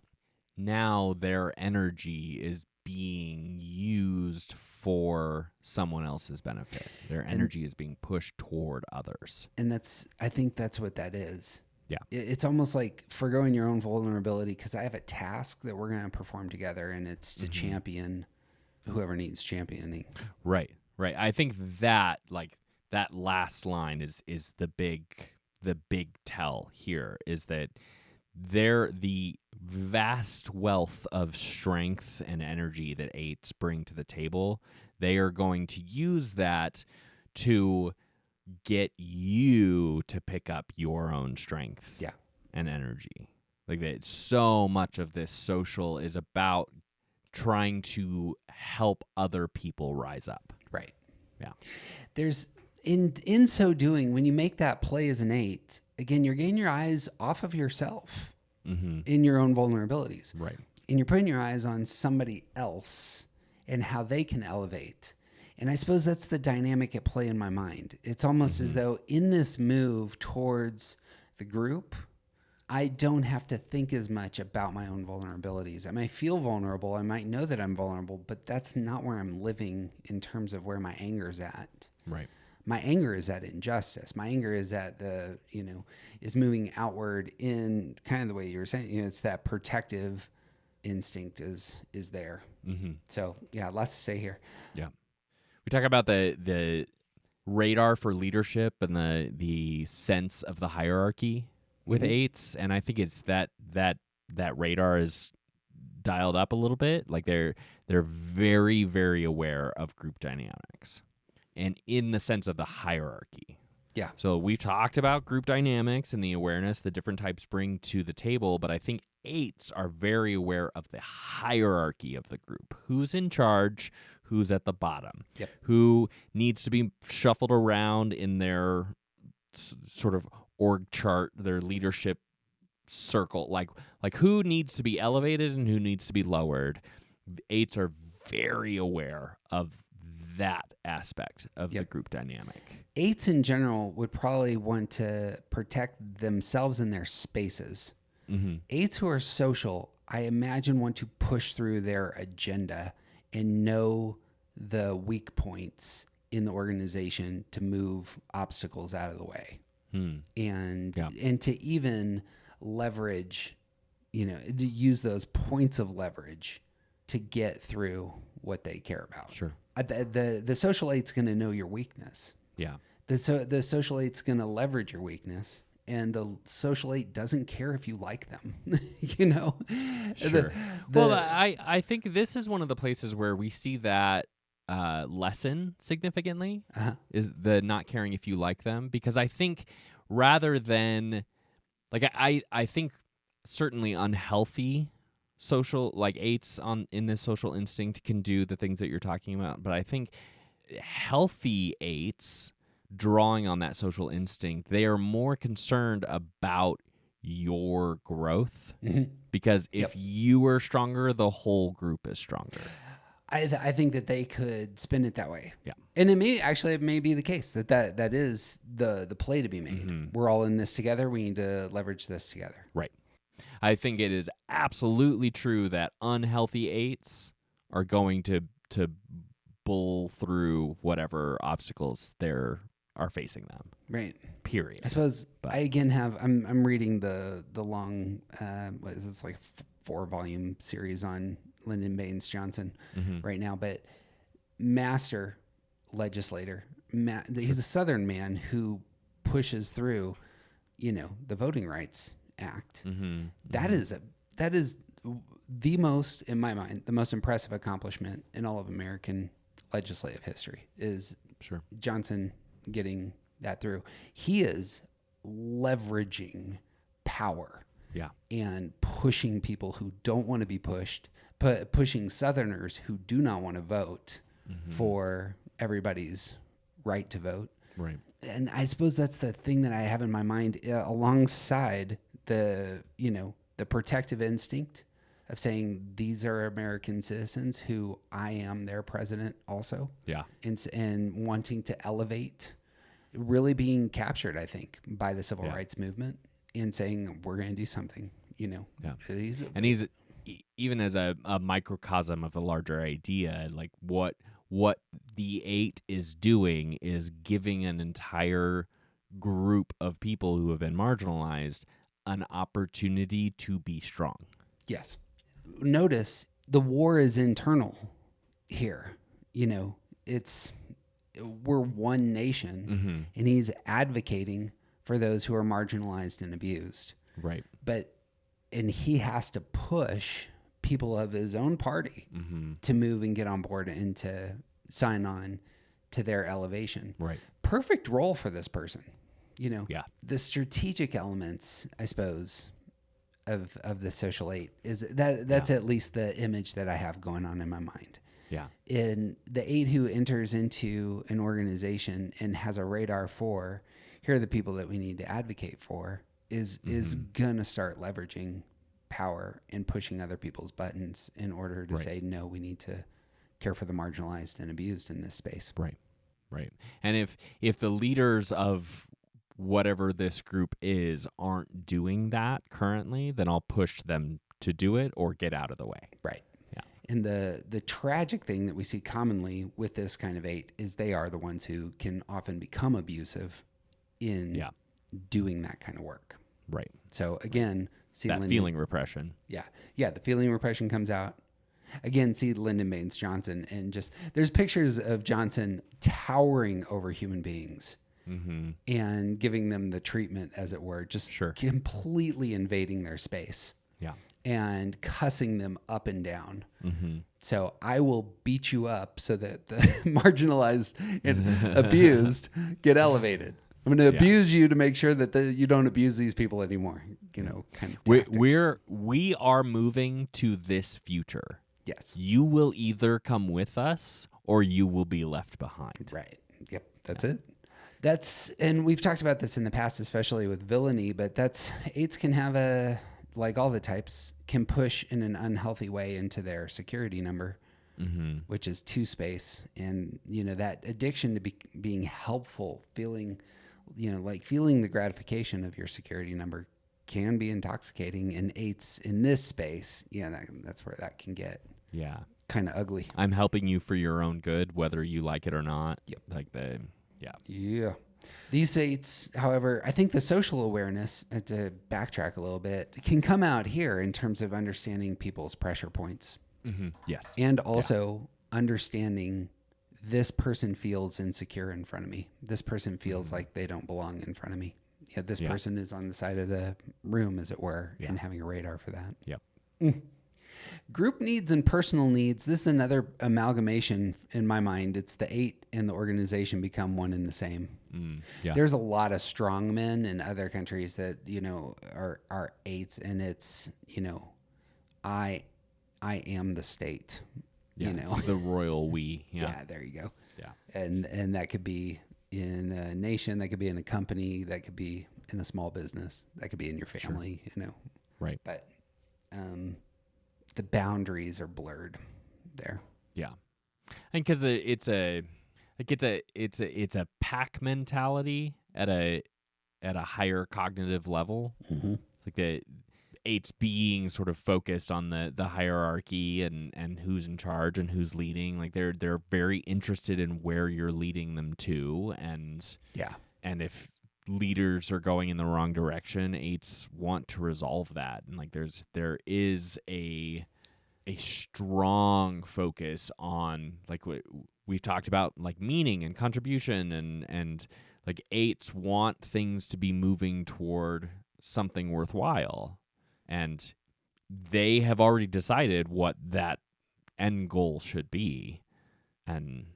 their energy is being used for someone else's benefit. Their energy is being pushed toward others, and I think that's what that is. Yeah, it's almost like forgoing your own vulnerability, because I have a task that we're going to perform together, and it's to champion whoever needs championing. Right. I think that that last line is the big tell here, is that the vast wealth of strength and energy that 8s bring to the table, they are going to use that to get you to pick up your own strength and energy. Like that, so much of this social is about trying to help other people rise up. Right. Yeah. There's in so doing, when you make that play as an 8, again, you're getting your eyes off of yourself in your own vulnerabilities. Right. And you're putting your eyes on somebody else and how they can elevate. And I suppose that's the dynamic at play in my mind. It's almost as though in this move towards the group, I don't have to think as much about my own vulnerabilities. I might feel vulnerable. I might know that I'm vulnerable, but that's not where I'm living in terms of where my anger is at. Right. My anger is at injustice. My anger is at is moving outward in kind of the way you were saying. It's that protective instinct is there. So yeah, lots to say here. Yeah. We talk about the radar for leadership and the sense of the hierarchy with 8s, and I think it's that radar is dialed up a little bit. Like they're very, very aware of group dynamics, and in the sense of the hierarchy. Yeah. So we talked about group dynamics and the awareness the different types bring to the table, but I think 8s are very aware of the hierarchy of the group. Who's in charge? Who's at the bottom? Yep. Who needs to be shuffled around in their sort of org chart, their leadership circle? Like who needs to be elevated and who needs to be lowered? 8s are very aware of that aspect of the group dynamic. 8s in general would probably want to protect themselves in their spaces. 8s who are social, I imagine, want to push through their agenda and know the weak points in the organization to move obstacles out of the way. And to even leverage, to use those points of leverage to get through what they care about. Sure. The social 8's going to know your weakness. Yeah. The social 8's going to leverage your weakness, and the social 8 doesn't care if you like them. Sure. Well, I think this is one of the places where we see that lessen significantly, is the not caring if you like them, because I think rather than I think certainly unhealthy social 8s in this social instinct can do the things that you're talking about, but I think healthy 8s drawing on that social instinct, they are more concerned about your growth, because if you are stronger, the whole group is stronger. I think that they could spin it that way. Yeah. And it may be the case that is the play to be made. We're all in this together. We need to leverage this together. Right. I think it is absolutely true that unhealthy 8s are going to bull through whatever obstacles are facing them. Right. Period. I suppose I again I'm reading the long what is this, like 4-volume series on Lyndon Baines Johnson right now, but master legislator. He's a Southern man who pushes through, the Voting Rights Act. That is the most, in my mind, the most impressive accomplishment in all of American legislative history is Johnson getting that through. He is leveraging power and pushing people who don't want to be pushed, pushing Southerners who do not want to vote for everybody's right to vote. Right. And I suppose that's the thing that I have in my mind alongside the protective instinct of saying these are American citizens who I am their president also. Yeah. And wanting to elevate, really being captured, I think, by the civil rights movement and saying we're going to do something, Yeah. He's even as a microcosm of the larger idea, like what the 8 is doing is giving an entire group of people who have been marginalized an opportunity to be strong. Yes. Notice the war is internal here. We're one nation, and he's advocating for those who are marginalized and abused. Right. And he has to push people of his own party to move and get on board and to sign on to their elevation. Right. Perfect role for this person. The strategic elements, I suppose, of the social 8 is that's at least the image that I have going on in my mind. Yeah. In the 8 who enters into an organization and has a radar for, here are the people that we need to advocate for, is gonna start leveraging power and pushing other people's buttons in order to say, no, we need to care for the marginalized and abused in this space. Right. Right. And if the leaders of whatever this group is aren't doing that currently, then I'll push them to do it or get out of the way. Right. Yeah. And the tragic thing that we see commonly with this kind of 8 is they are the ones who can often become abusive in doing that kind of work. Right. So again, see that feeling repression. Yeah. Yeah. The feeling repression comes out. Again, see Lyndon Baines Johnson, and just there's pictures of Johnson towering over human beings and giving them the treatment, as it were, just completely invading their space. Yeah. And cussing them up and down. So I will beat you up so that the marginalized and abused get elevated. I'm going to abuse you to make sure that you don't abuse these people anymore. Kind of. We are moving to this future. Yes. You will either come with us or you will be left behind. Right. Yep. That's it. And we've talked about this in the past, especially with villainy, but 8s can have like all the types, can push in an unhealthy way into their security number, which is 2 space. And, that addiction to being helpful, feeling the gratification of your security number can be intoxicating. And 8s in this space, that's where that can get kind of ugly. I'm helping you for your own good, whether you like it or not. Yep. Yeah. These 8s, however, I think the social awareness, to backtrack a little bit, can come out here in terms of understanding people's pressure points. Yes. And also understanding this person feels insecure in front of me. This person feels like they don't belong in front of me. This person is on the side of the room, as it were, and having a radar for that. Yep. Group needs and personal needs. This is another amalgamation in my mind. It's the 8 and the organization become one and the same. There's a lot of strong men in other countries that, are 8s, and it's, I am the state. It's the royal we. Yeah, there you go. Yeah. And that could be in a nation, that could be in a company, that could be in a small business, that could be in your family, Right. But the boundaries are blurred there. Yeah. And because it's a pack mentality at a higher cognitive level. Like the 8's being sort of focused on the hierarchy and who's in charge and who's leading. Like they're very interested in where you're leading them to, and if leaders are going in the wrong direction, 8's want to resolve that. And like there is a strong focus on, like we've talked about like meaning and contribution, and like 8s want things to be moving toward something worthwhile, and they have already decided what that end goal should be. And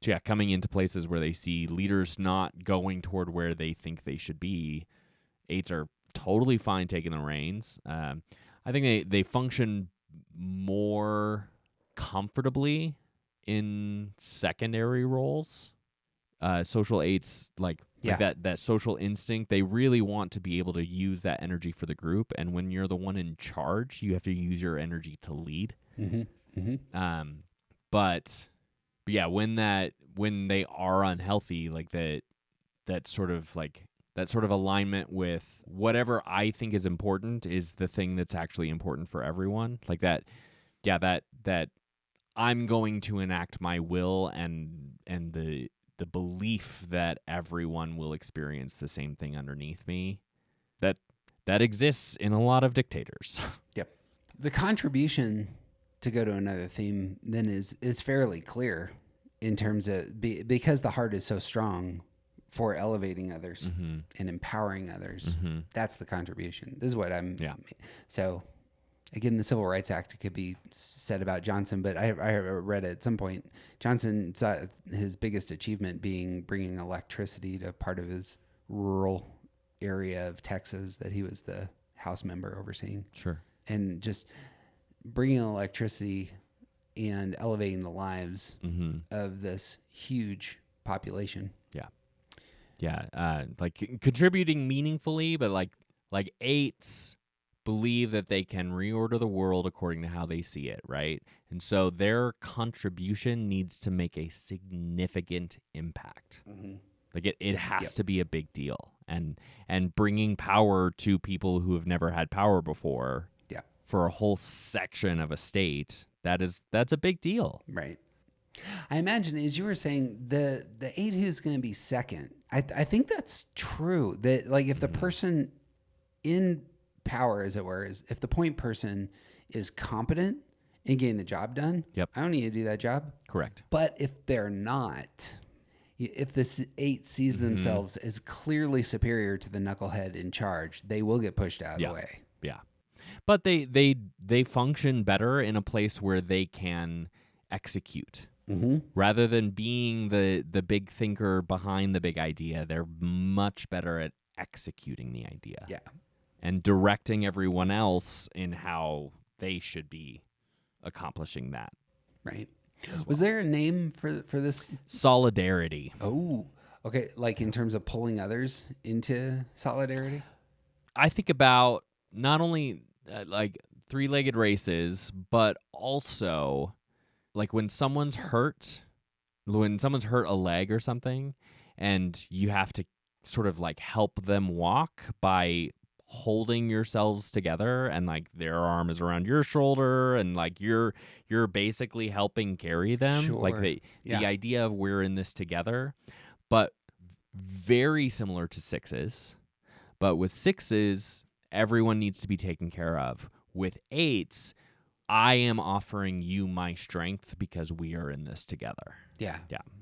yeah, coming into places where they see leaders not going toward where they think they should be, 8s are totally fine taking the reins. I think they function more comfortably in secondary roles. Social 8s, like that social instinct, they really want to be able to use that energy for the group. And when you're the one in charge, you have to use your energy to lead. But yeah, when they are unhealthy, like that sort of alignment with whatever I think is important is the thing that's actually important for everyone. Like that I'm going to enact my will and the belief that everyone will experience the same thing underneath me. That exists in a lot of dictators. Yep. The contribution, to go to another theme, then is fairly clear in terms of because the heart is so strong for elevating others and empowering others. That's the contribution. This is what I'm. Yeah. So, again, the Civil Rights Act could be said about Johnson, but I read at some point Johnson saw his biggest achievement being bringing electricity to part of his rural area of Texas that he was the House member overseeing. Sure. And just bringing electricity and elevating the lives of this huge population. Yeah. Like contributing meaningfully, but like 8s believe that they can reorder the world according to how they see it, right? And so their contribution needs to make a significant impact. Like it has to be a big deal. And bringing power to people who have never had power before for a whole section of a state, that's a big deal. Right. I imagine, as you were saying, the 8 who's going to be second, I think that's true. That like if the person in power, as it were, is if the point person is competent in getting the job done, I don't need to do that job. Correct. But if they're not, if this 8 sees themselves as clearly superior to the knucklehead in charge, they will get pushed out of the way. Yeah. But they function better in a place where they can execute. Rather than being the big thinker behind the big idea, they're much better at executing the idea. Yeah. And directing everyone else in how they should be accomplishing that. Right. Was there a name for this? Solidarity. Oh, okay. Like in terms of pulling others into solidarity? I think about not only like 3-legged races, but also like when someone's hurt a leg or something, and you have to sort of like help them walk by holding yourselves together, and like their arm is around your shoulder, and like you're basically helping carry them. Sure. Like the idea of we're in this together, but very similar to 6s. But with 6s, everyone needs to be taken care of. With 8s, I am offering you my strength because we are in this together. Yeah.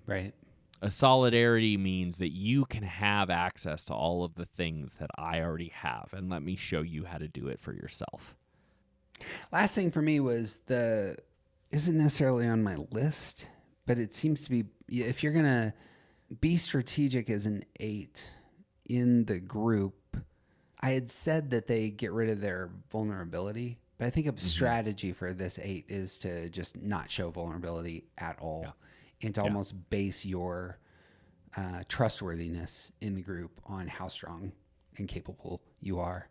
Right. A solidarity means that you can have access to all of the things that I already have, and let me show you how to do it for yourself. Last thing for me was isn't necessarily on my list, but it seems to be, if you're going to be strategic as an 8 in the group, I had said that they get rid of their vulnerability, but I think a strategy for this 8 is to just not show vulnerability at all, and to almost base your trustworthiness in the group on how strong and capable you are.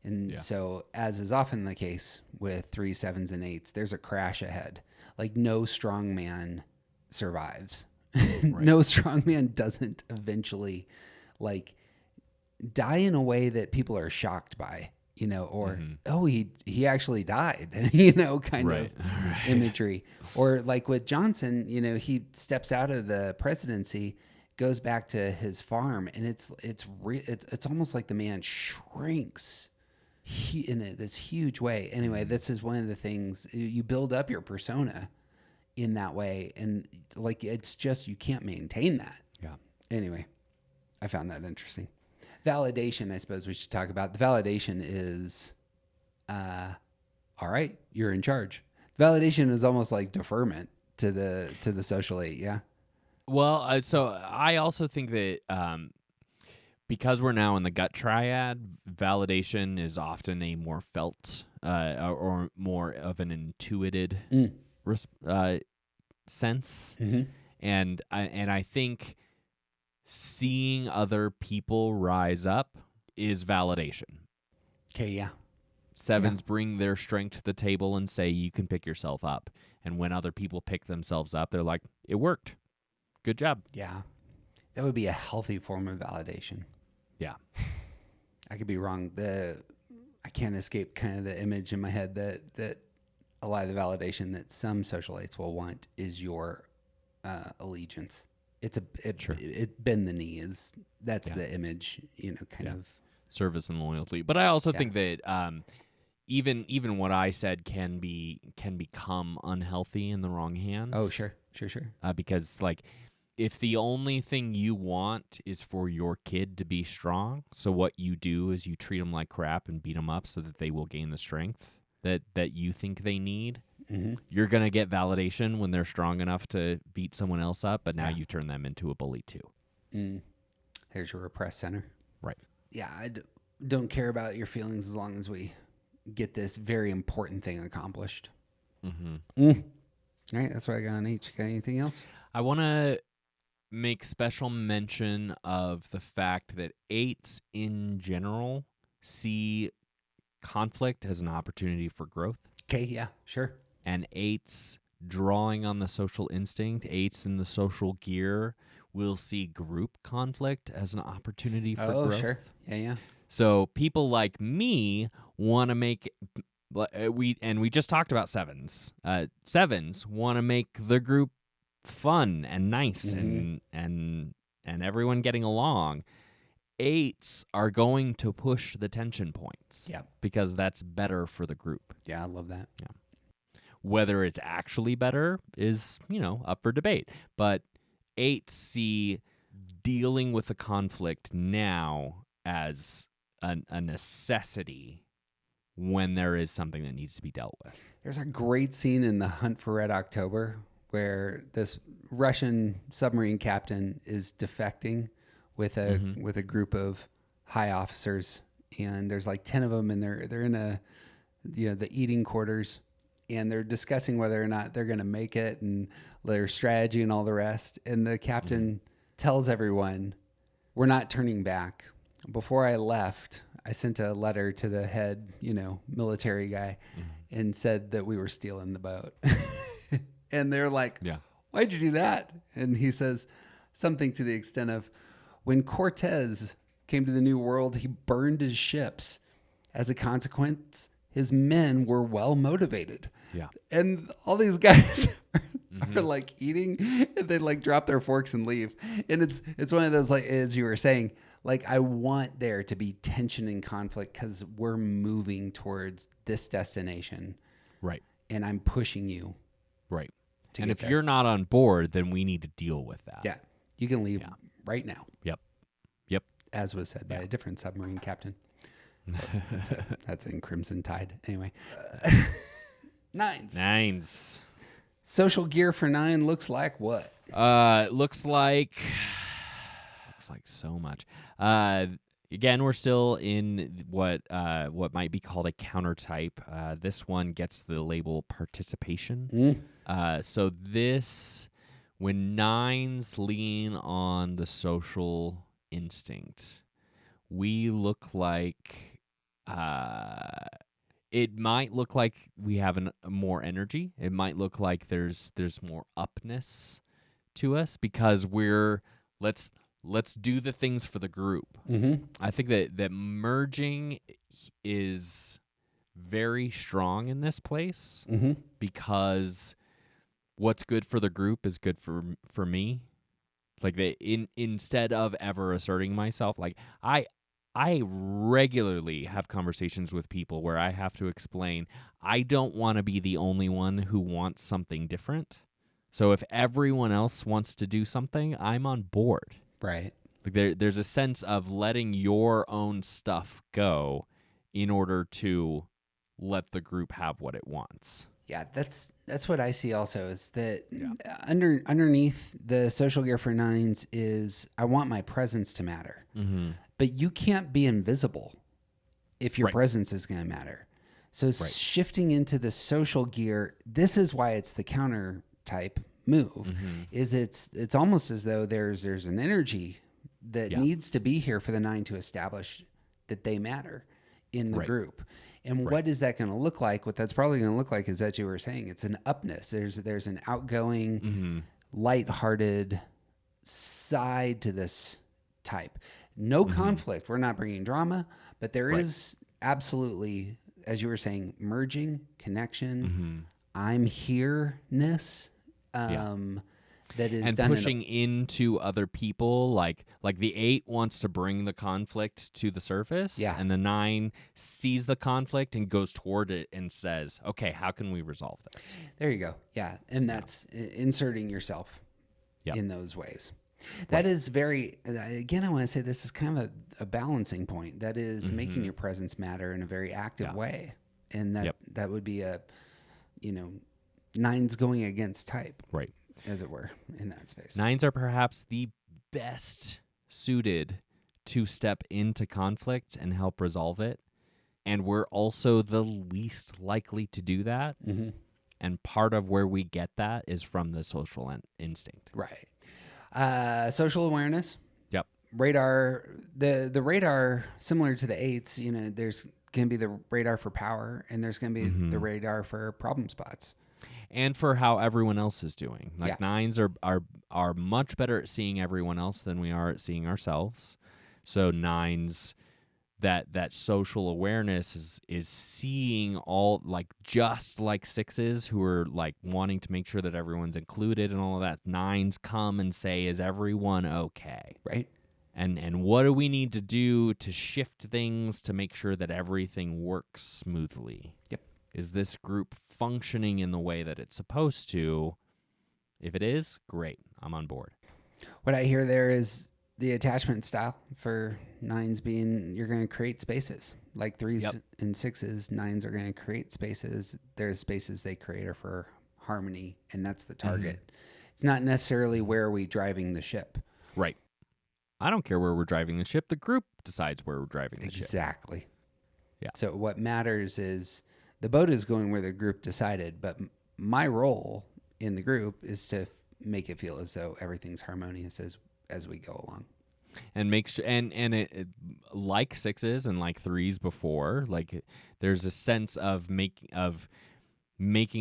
And so, as is often the case with 3, 7s, and 8s, there's a crash ahead. Like no strong man survives. No strong man doesn't eventually like die in a way that people are shocked by, or oh, he actually died, kind of imagery. Or like with Johnson, he steps out of the presidency, goes back to his farm, and it's almost like the man shrinks in this huge way. Anyway, this is one of the things you build up your persona in that way. And like, it's just, you can't maintain that. Yeah. Anyway, I found that interesting. Validation, I suppose we should talk about. The validation is, all right, you're in charge. Validation is almost like deferment to the social 8. Yeah. Well, so I also think that because we're now in the gut triad, validation is often a more felt or more of an intuited sense. Mm-hmm. And I think seeing other people rise up is validation. Okay. Yeah. Sevens bring their strength to the table and say, you can pick yourself up. And when other people pick themselves up, they're like, it worked. Good job. Yeah. That would be a healthy form of validation. Yeah. I could be wrong. I can't escape kind of the image in my head that a lot of the validation that some social 8s will want is your allegiance. Sure. It bend the knee that's the image, kind of service and loyalty. But I also think that even what I said can become unhealthy in the wrong hands. Oh, sure. Because like, if the only thing you want is for your kid to be strong, so what you do is you treat them like crap and beat them up so that they will gain the strength that you think they need. Mm-hmm. You're going to get validation when they're strong enough to beat someone else up, but now you turn them into a bully too. There's your repressed center. Right. Yeah, I don't care about your feelings as long as we get this very important thing accomplished. Mm-hmm. All right, that's what I got on H. Got anything else? I want to make special mention of the fact that 8s in general see conflict as an opportunity for growth. Okay, yeah, sure. And 8s drawing on the social instinct, 8s in the social gear will see group conflict as an opportunity for growth. Oh, sure. Yeah. So people like me want to make we just talked about 7s. 7s want to make the group fun and nice and everyone getting along. 8s are going to push the tension points. Yeah. Because that's better for the group. Yeah, I love that. Yeah. Whether it's actually better is, up for debate. But 8s see dealing with the conflict now as a necessity when there is something that needs to be dealt with. There's a great scene in The Hunt for Red October where this Russian submarine captain is defecting with a group of high officers, and there's like 10 of them, and they're in the eating quarters, and they're discussing whether or not they're going to make it and their strategy and all the rest. And the captain tells everyone, "We're not turning back. Before I left, I sent a letter to the head, military guy, and said that we were stealing the boat." And they're like, "Why'd you do that?" And he says something to the extent of, "When Cortez came to the New World, he burned his ships. As a consequence, his men were well motivated." Yeah. And all these guys are like eating, and they like drop their forks and leave. And it's one of those, like, as you were saying, like, I want there to be tension and conflict because we're moving towards this destination. Right. And I'm pushing you. Right. And if you're not on board, then we need to deal with that. Yeah. You can leave right now. Yep. As was said by a different submarine captain. So that's in Crimson Tide. Anyway. 9s. 9s. Social gear for 9 looks like what? Looks like so much. Again, we're still in what might be called a counter type. This one gets the label participation. So this, when 9s lean on the social instinct, we look like it might look like we have more energy. It might look like there's more upness to us because we're let's do the things for the group. I think that merging is very strong in this place because what's good for the group is good for me. Like instead of ever asserting myself, like I regularly have conversations with people where I have to explain I don't want to be the only one who wants something different. So if everyone else wants to do something, I'm on board. Right. Like there's a sense of letting your own stuff go in order to let the group have what it wants. Yeah, that's what I see also is that underneath the social gear for nines is I want my presence to matter. Mm-hmm. But you can't be invisible if your Right. presence is going to matter. So shifting into the social gear, this is why it's the counter type move. Mm-hmm. Is it's almost as though there's an energy that needs to be here for the nine to establish that they matter in the group. And what is that going to look like? What that's probably going to look like is that you were saying it's an upness. There's an outgoing, lighthearted side to this type. No conflict. We're not bringing drama, but there is absolutely, as you were saying, merging, connection, I'm here-ness. That is and done pushing into other people, like the 8 wants to bring the conflict to the surface, and the 9 sees the conflict and goes toward it and says, okay, how can we resolve this? There you go. Yeah. And that's inserting yourself in those ways. That is very, again, I want to say this is kind of a balancing point. That is making your presence matter in a very active way. And that would be a, 9's going against type. Right. As it were, in that space. 9s are perhaps the best suited to step into conflict and help resolve it. And we're also the least likely to do that. Mm-hmm. And part of where we get that is from the social instinct. Right. Social awareness. Yep. Radar. The radar, similar to the 8s, there's going to be the radar for power, and there's going to be the radar for problem spots. And for how everyone else is doing. Like 9s are much better at seeing everyone else than we are at seeing ourselves. So 9s, that social awareness is seeing all, like, just like 6s who are like wanting to make sure that everyone's included and all of that. 9s come and say, is everyone okay? Right. And what do we need to do to shift things to make sure that everything works smoothly? Yep. Is this group functioning in the way that it's supposed to? If it is, great. I'm on board. What I hear there is the attachment style for 9s being you're going to create spaces. Like 3s and 6s, 9s are going to create spaces. There's spaces they create are for harmony, and that's the target. It's not necessarily where are we driving the ship. Right. I don't care where we're driving the ship. The group decides where we're driving the ship. Exactly. Yeah. So what matters is the boat is going where the group decided, but my role in the group is to make it feel as though everything's harmonious as we go along. And make sure, and it, like 6s and like 3s before, like there's a sense of making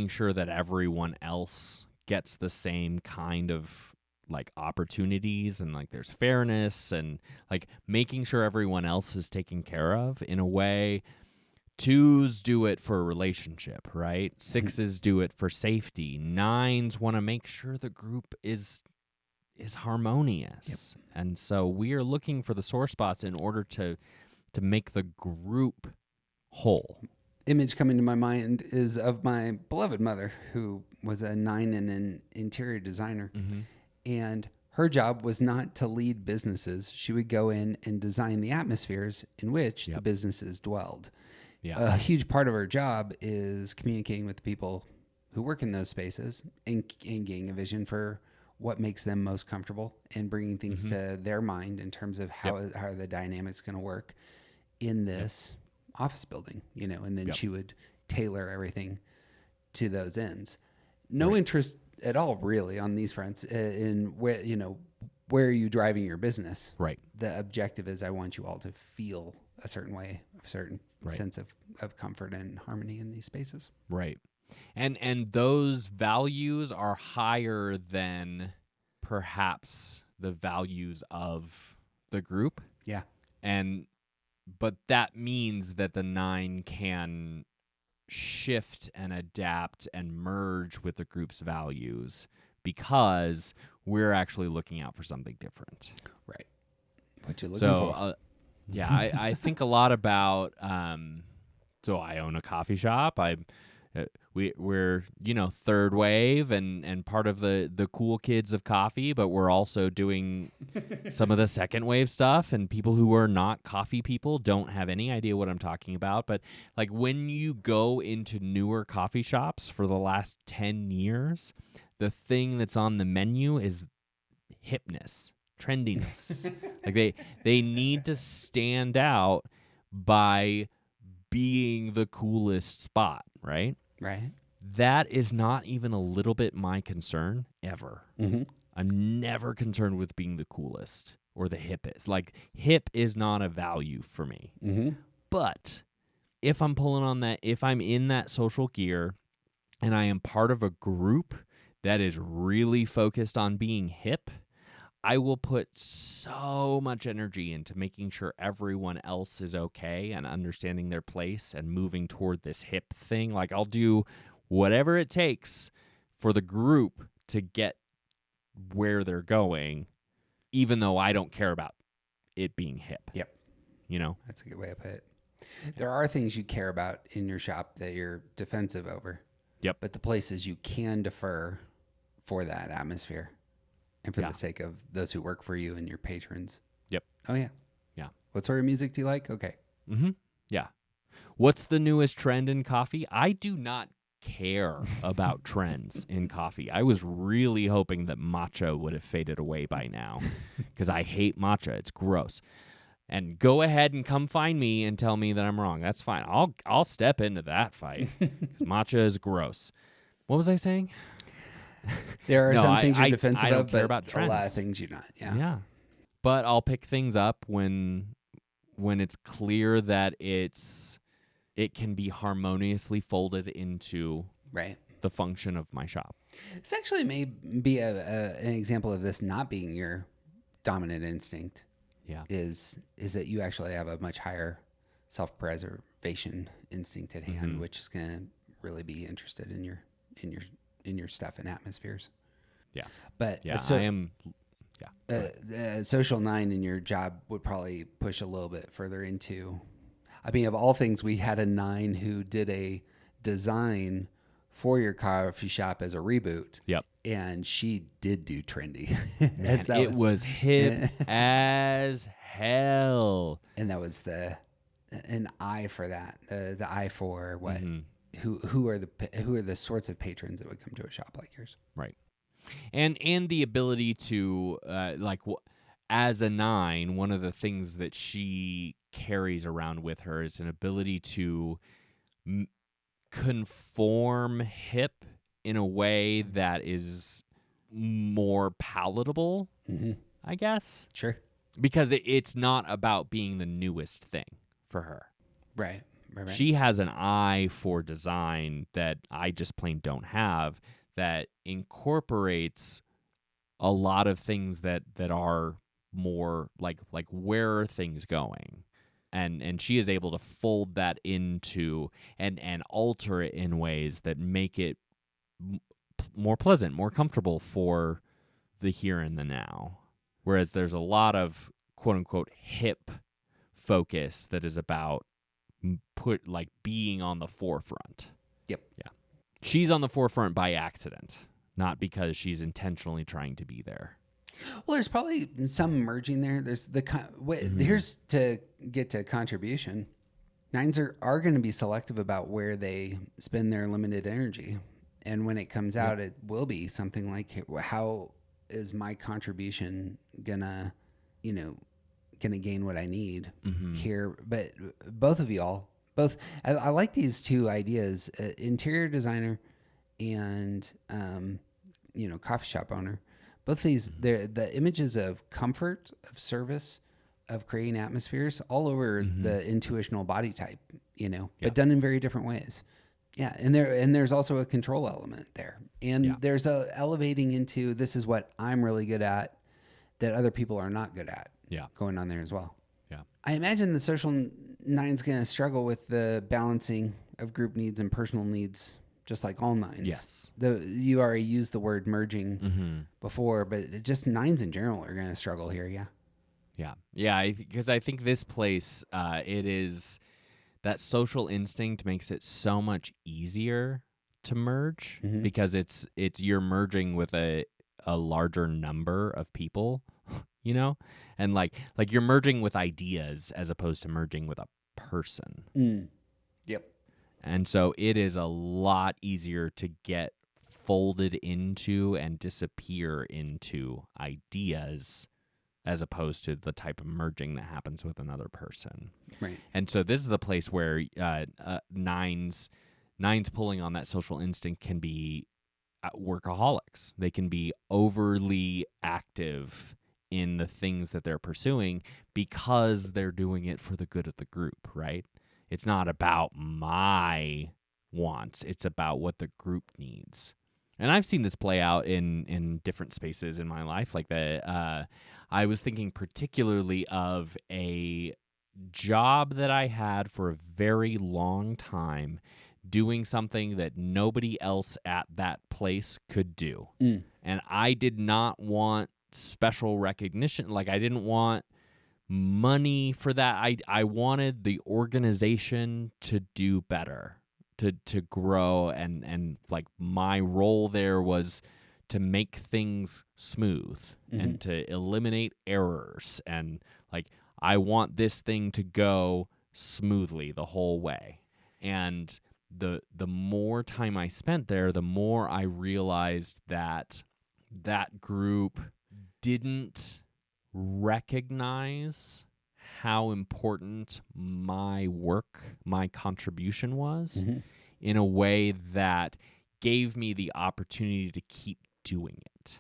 sure that everyone else gets the same kind of like opportunities, and like there's fairness, and like making sure everyone else is taken care of in a way. 2s do it for a relationship, right? 6s do it for safety. 9s want to make sure the group is harmonious. Yep. And so we are looking for the sore spots in order to make the group whole. Image coming to my mind is of my beloved mother, who was a 9 and an interior designer. And her job was not to lead businesses. She would go in and design the atmospheres in which the businesses dwelled. A huge part of her job is communicating with the people who work in those spaces and getting a vision for what makes them most comfortable and bringing things to their mind in terms of how are the dynamics going to work in this office building, and then she would tailor everything to those ends. No interest at all really on these fronts in where are you driving your business. Right. The objective is I want you all to feel a certain way, a certain sense of comfort and harmony in these spaces. Right. And those values are higher than perhaps the values of the group. Yeah. But that means that the 9 can shift and adapt and merge with the group's values because we're actually looking out for something different. Right. What you're looking for. I think a lot about, so I own a coffee shop. We're third wave and part of the cool kids of coffee, but we're also doing some of the second wave stuff, and people who are not coffee people don't have any idea what I'm talking about. But like when you go into newer coffee shops for the last 10 years, the thing that's on the menu is hipness, trendiness. Like they need to stand out by being the coolest spot, right? Right. That is not even a little bit my concern ever. Mm-hmm. I'm never concerned with being the coolest or the hippest. Like, hip is not a value for me. Mm-hmm. But if I'm pulling on that, if I'm in that social gear and I am part of a group that is really focused on being hip, I will put so much energy into making sure everyone else is okay and understanding their place and moving toward this hip thing. Like, I'll do whatever it takes for the group to get where they're going, even though I don't care about it being hip. Yep. That's a good way to put it. There are things you care about in your shop that you're defensive over. Yep. But the places you can defer for that atmosphere and for the sake of those who work for you and your patrons. Yep. Oh, yeah. Yeah. What sort of music do you like? Okay. Mm-hmm. Yeah. What's the newest trend in coffee? I do not care about trends in coffee. I was really hoping that matcha would have faded away by now because I hate matcha. It's gross. And go ahead and come find me and tell me that I'm wrong. That's fine. I'll step into that fight. 'Cause matcha is gross. What was I saying? There are No, some things you're I defensive don't of, care but about a trends. lot of things you're not. Yeah. Yeah. But I'll pick things up when it's clear that it can be harmoniously folded into Right. the function of my shop. This actually may be an example of this not being your dominant instinct. Yeah. Is that you actually have a much higher self-preservation instinct at hand, Mhm. which is going to really be interested in your stuff and atmospheres. Yeah. But Yeah, so I am. social 9 in your job would probably push a little bit further into. I mean, of all things, we had a 9 who did a design for your coffee shop as a reboot. Yep. And she did do trendy. Man, it was hip as hell. And that was an eye for that. The eye for what? Mhm. Who are the sorts of patrons that would come to a shop like yours? Right. And the ability to as a 9, one of the things that she carries around with her is an ability to conform hip in a way that is more palatable, I guess. Sure. Because it's not about being the newest thing for her. Right. She has an eye for design that I just plain don't have, that incorporates a lot of things that are more like where are things going, and she is able to fold that into and alter it in ways that make it more pleasant, more comfortable for the here and the now. Whereas there's a lot of quote unquote hip focus that is about being on the forefront. Yep. Yeah. She's on the forefront by accident, not because she's intentionally trying to be there. Well, there's probably some merging there. There's here's to get to contribution. 9s are going to be selective about where they spend their limited energy. And when it comes out, it will be something like, how is my contribution gonna gain what I need here? But both of y'all, I like these two ideas, interior designer and, coffee shop owner. Both these, they're the images of comfort, of service, of creating atmospheres all over the intuitional body type, but done in very different ways. Yeah, and there's also a control element there, and there's a elevating into, this is what I'm really good at that other people are not good at. Yeah, going on there as well. Yeah, I imagine the social 9's going to struggle with the balancing of group needs and personal needs, just like all 9s. Yes, you already used the word merging before, but just 9s in general are going to struggle here. Yeah, because I think this place, it is that social instinct makes it so much easier to merge because it's you're merging with a larger number of people, you know? And like you're merging with ideas as opposed to merging with a person. Yep. And so it is a lot easier to get folded into and disappear into ideas as opposed to the type of merging that happens with another person. Right. And so this is the place where nines pulling on that social instinct can be workaholics. They can be overly active in the things that they're pursuing because they're doing it for the good of the group, right? It's not about my wants. It's about what the group needs. And I've seen this play out in different spaces in my life. Like I was thinking particularly of a job that I had for a very long time, doing something that nobody else at that place could do. And I did not want special recognition. Like, I didn't want money for that. I wanted the organization to do better, to grow, and like my role there was to make things smooth and to eliminate errors, and like I want this thing to go smoothly the whole way. And the more time I spent there, the more I realized that that group didn't recognize how important my work, my contribution was in a way that gave me the opportunity to keep doing it.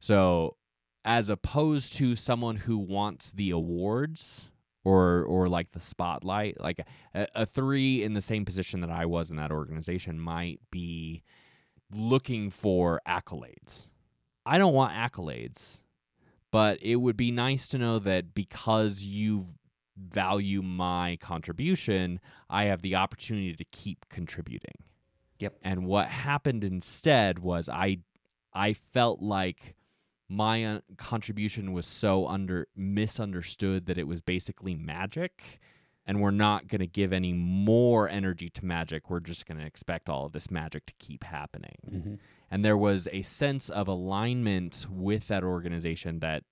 So as opposed to someone who wants the awards or like the spotlight, like a 3 in the same position that I was in that organization might be looking for accolades. I don't want accolades, but it would be nice to know that because you value my contribution, I have the opportunity to keep contributing. Yep. And what happened instead was I felt like my contribution was so misunderstood that it was basically magic, and we're not going to give any more energy to magic. We're just going to expect all of this magic to keep happening. And there was a sense of alignment with that organization that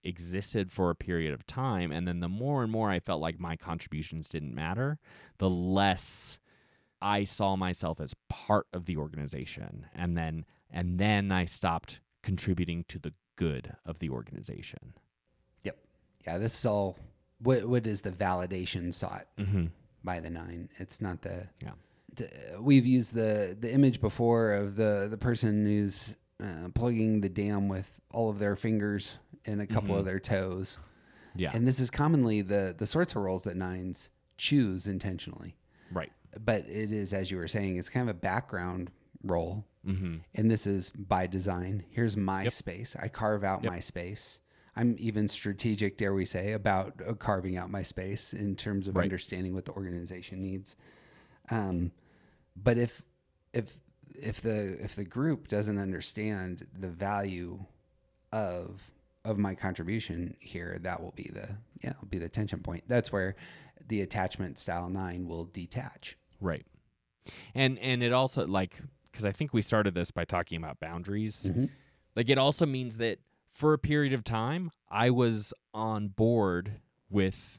existed for a period of time. And then the more and more I felt like my contributions didn't matter, the less I saw myself as part of the organization. And then I stopped contributing to the good of the organization. Yep. Yeah, this is all what is the validation sought by the 9. It's not the... Yeah. We've used the image before of the person who's plugging the dam with all of their fingers and a couple of their toes. Yeah. And this is commonly the sorts of roles that 9s choose intentionally. Right. But it is, as you were saying, it's kind of a background role. And this is by design. Here's my space. I carve out my space. I'm even strategic, dare we say, about carving out my space in terms of understanding what the organization needs. But if the group doesn't understand the value of my contribution here, that will be the tension point. That's where the attachment style 9 will detach. Right. And it also, like, because I think we started this by talking about boundaries. Like, it also means that for a period of time, I was on board with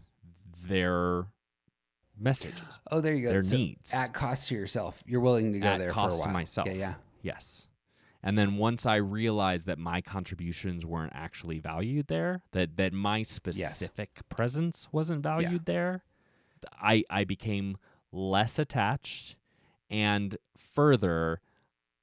their messages. Oh, there you go. Their needs. At cost to yourself. You're willing to go there for a while. At cost to myself. Yeah. Yes. And then once I realized that my contributions weren't actually valued there, that my specific presence wasn't valued there, I became less attached, and further,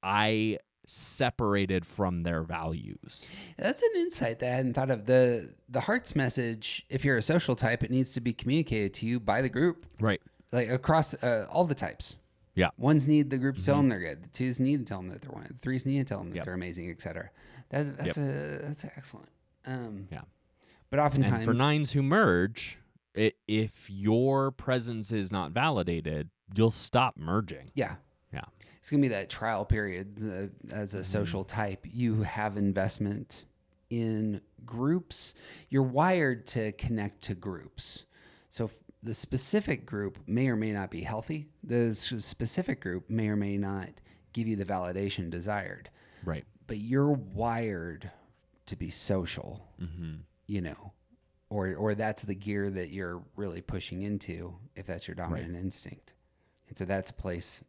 I separated from their values. That's an insight that I hadn't thought of. The heart's message, if you're a social type, it needs to be communicated to you by the group. Right. Like across all the types. Yeah. 1s need the group to tell them they're good. The 2s need to tell them that they're one. The 3s need to tell them that they're amazing, etc. That's excellent. But oftentimes, and for 9s who merge, if your presence is not validated, you'll stop merging. Yeah. Yeah. It's going to be that trial period as a social type. You have investment in groups. You're wired to connect to groups. So the specific group may or may not be healthy. The specific group may or may not give you the validation desired. Right. But you're wired to be social, or that's the gear that you're really pushing into if that's your dominant instinct. And so that's a place,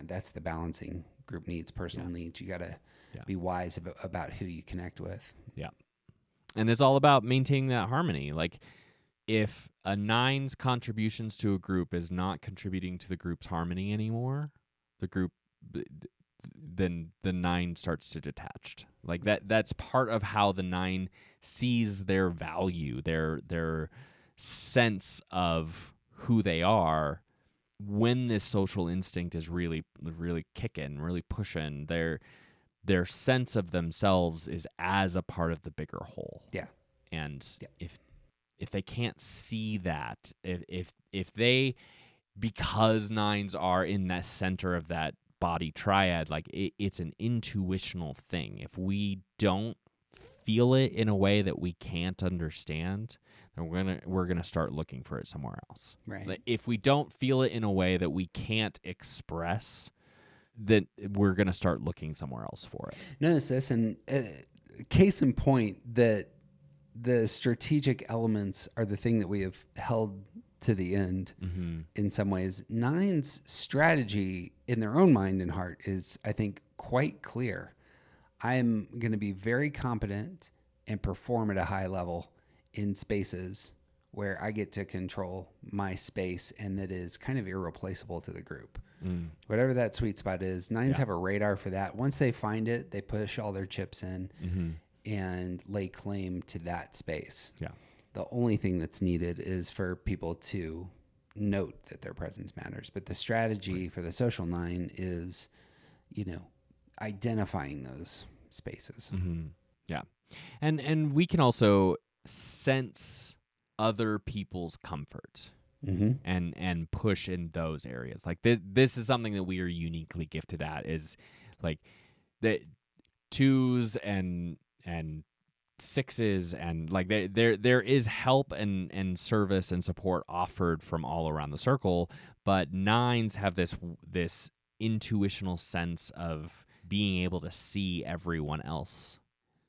that's the balancing group needs, personal needs. You got to be wise about who you connect with. Yeah. And it's all about maintaining that harmony. Like, if a 9's contributions to a group is not contributing to the group's harmony anymore, then the 9 starts to detach. Like that's part of how the 9 sees their value, their sense of who they are. When this social instinct is really, really kicking, really pushing, their sense of themselves is as a part of the bigger whole. Yeah. And if they can't see that, if they, because 9s are in that center of that body triad, like it's an intuitional thing. If we don't feel it in a way that we can't understand, then we're gonna start looking for it somewhere else. Right. Like, if we don't feel it in a way that we can't express, then we're gonna start looking somewhere else for it. Notice this, and case in point, that the strategic elements are the thing that we have held to the end in some ways. 9's strategy in their own mind and heart is, I think, quite clear. I'm going to be very competent and perform at a high level in spaces where I get to control my space and that is kind of irreplaceable to the group. Whatever that sweet spot is, 9s have a radar for that. Once they find it, they push all their chips in and lay claim to that space. Yeah. The only thing that's needed is for people to note that their presence matters. But the strategy for the social 9 is, identifying those spaces. Yeah. And we can also sense other people's comfort and push in those areas. Like this is something that we are uniquely gifted at, is like the 2s and 6s, and like there is help and service and support offered from all around the circle, but 9s have this intuitional sense of being able to see everyone else,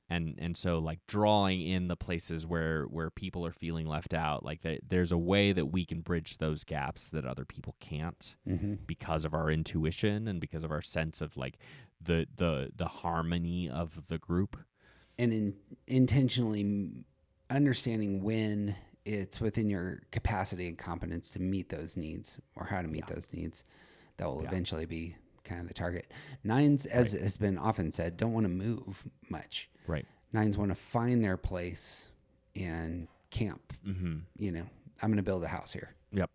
and so like drawing in the places where people are feeling left out. Like there's a way that we can bridge those gaps that other people can't because of our intuition and because of our sense of like the harmony of the group. And intentionally understanding when it's within your capacity and competence to meet those needs, or how to meet those needs, that will eventually be kind of the target. 9s, as has been often said, don't want to move much. Right. 9s want to find their place and camp. I'm going to build a house here. Yep.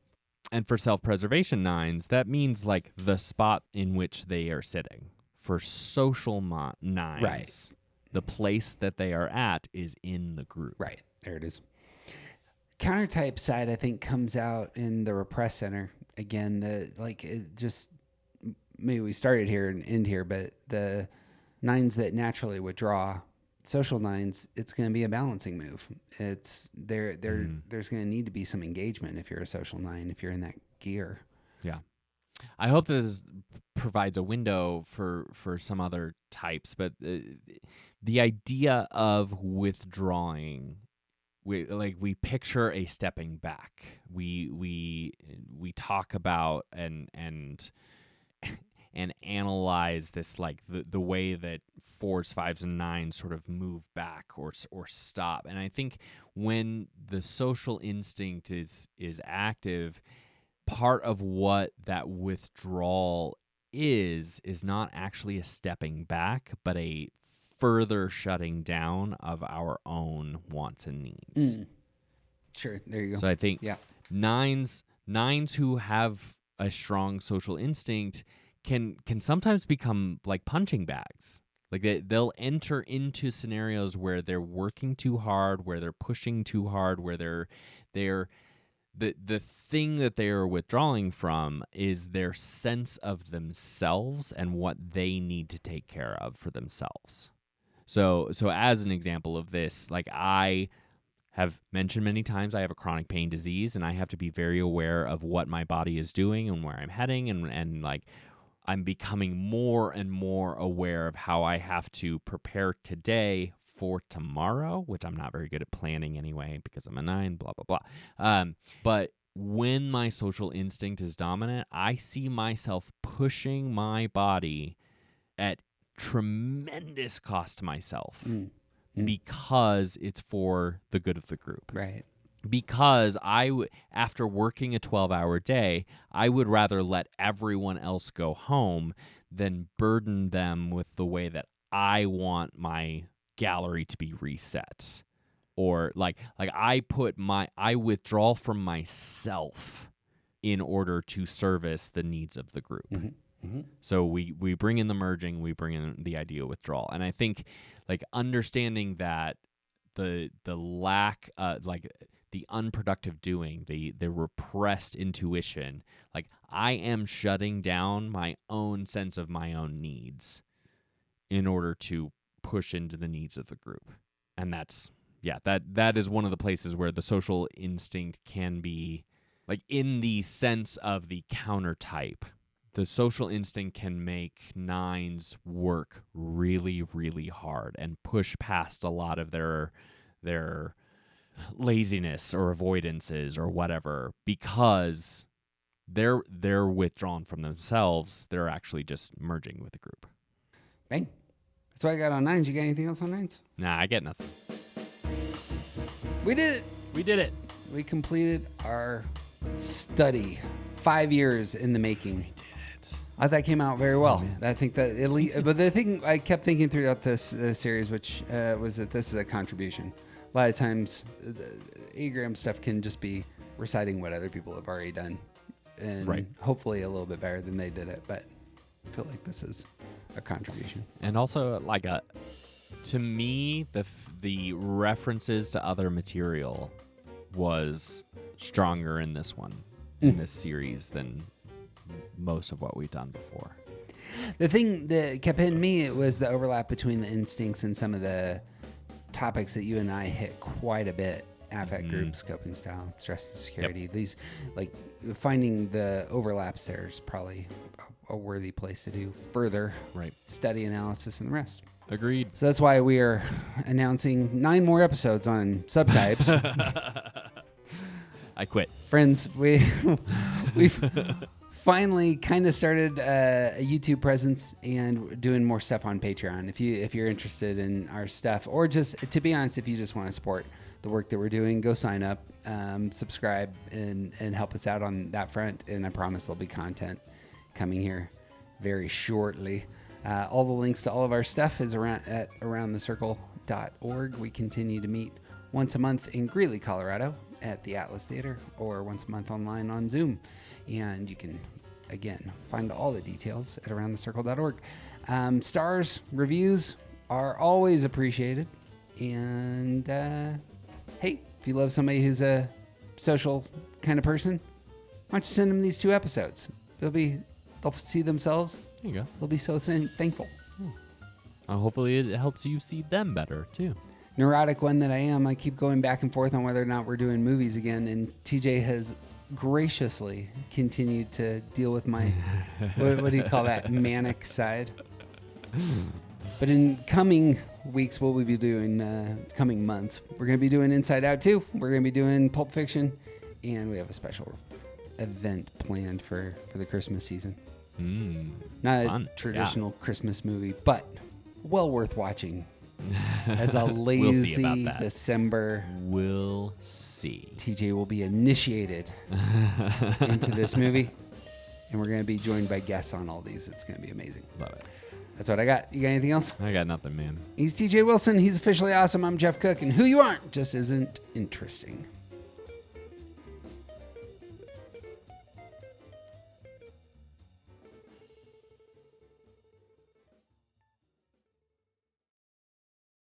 And for self-preservation 9s, that means like the spot in which they are sitting. For social 9s, the place that they are at is in the group. Right. There it is. Countertype side, I think, comes out in the repressed center. Again, maybe we started here and end here, but the 9s that naturally withdraw, social 9s, it's going to be a balancing move. There's going to need to be some engagement if you're a social 9, if you're in that gear. Yeah. I hope this provides a window for some other types, but the idea of withdrawing, we picture a stepping back. We talk about and analyze this, like the way that 4s, 5s, and 9s sort of move back or stop. And I think when the social instinct is active, part of what that withdrawal is not actually a stepping back, but a further shutting down of our own wants and needs. Sure, there you go. So I think 9s who have a strong social instinct can sometimes become like punching bags. Like they'll enter into scenarios where they're working too hard, where they're pushing too hard, where they're the thing that they are withdrawing from is their sense of themselves and what they need to take care of for themselves. So as an example of this, like I have mentioned many times, I have a chronic pain disease, and I have to be very aware of what my body is doing and where I'm heading, and like I'm becoming more and more aware of how I have to prepare today for tomorrow, which I'm not very good at planning anyway because I'm a 9, blah, blah, blah. But when my social instinct is dominant, I see myself pushing my body at tremendous cost to myself because it's for the good of the group. Right. Because after working a 12-hour day, I would rather let everyone else go home than burden them with the way that I want my gallery to be reset. Or like I withdraw from myself in order to service the needs of the group. So we bring in the merging, we bring in the idea of withdrawal. And I think like understanding that the lack, like the unproductive doing, the repressed intuition, like I am shutting down my own sense of my own needs in order to push into the needs of the group. And that is one of the places where the social instinct can be, like in the sense of the counter type, the social instinct can make 9s work really, really hard and push past a lot of their laziness or avoidances or whatever, because they're withdrawn from themselves. They're actually just merging with the group. Bang. That's what I got on 9s. You got anything else on 9s? Nah, I get nothing. We did it. We did it. We completed our study. 5 years in the making. We did it. I thought that came out very well. I think that at least, but the thing I kept thinking throughout this series, which was that this is a contribution. A lot of times, the Enneagram stuff can just be reciting what other people have already done, and hopefully a little bit better than they did it. But I feel like this is a contribution. And also, like to me, the references to other material was stronger in this one, in this series, than most of what we've done before. The thing that kept hitting me, it was the overlap between the instincts and some of the topics that you and I hit quite a bit. Affect group, scoping style, stress and security. Yep. These, like, finding the overlaps there is probably a worthy place to do further study, analysis, and the rest. Agreed. So that's why we are announcing 9 more episodes on subtypes. I quit. Friends, we've finally kind of started a YouTube presence and doing more stuff on Patreon. If you're interested in our stuff, or just, to be honest, if you just want to support the work that we're doing, go sign up, subscribe, and help us out on that front. And I promise there'll be content coming here very shortly. All the links to all of our stuff is at aroundthecircle.org. We continue to meet once a month in Greeley, Colorado at the Atlas Theater, or once a month online on Zoom. And you can, again, find all the details at aroundthecircle.org. Stars, reviews are always appreciated. And hey, if you love somebody who's a social kind of person, why don't you send them these 2 episodes? They'll see themselves. There you go. They'll be so thankful. Hopefully it helps you see them better, too. Neurotic one that I am, I keep going back and forth on whether or not we're doing movies again, and TJ has graciously continued to deal with my, what do you call that, manic side. But in coming weeks, what we'll be doing, coming months, we're going to be doing Inside Out 2. We're going to be doing Pulp Fiction, and we have a special event planned for the Christmas season. Not fun. A traditional Christmas movie, but well worth watching. As a lazy December. We'll see. TJ will be initiated into this movie, and we're going to be joined by guests on all these. It's going to be amazing. Love it. That's what I got. You got anything else? I got nothing, man. He's TJ Wilson. He's officially awesome. I'm Jeff Cook, and who you aren't just isn't interesting.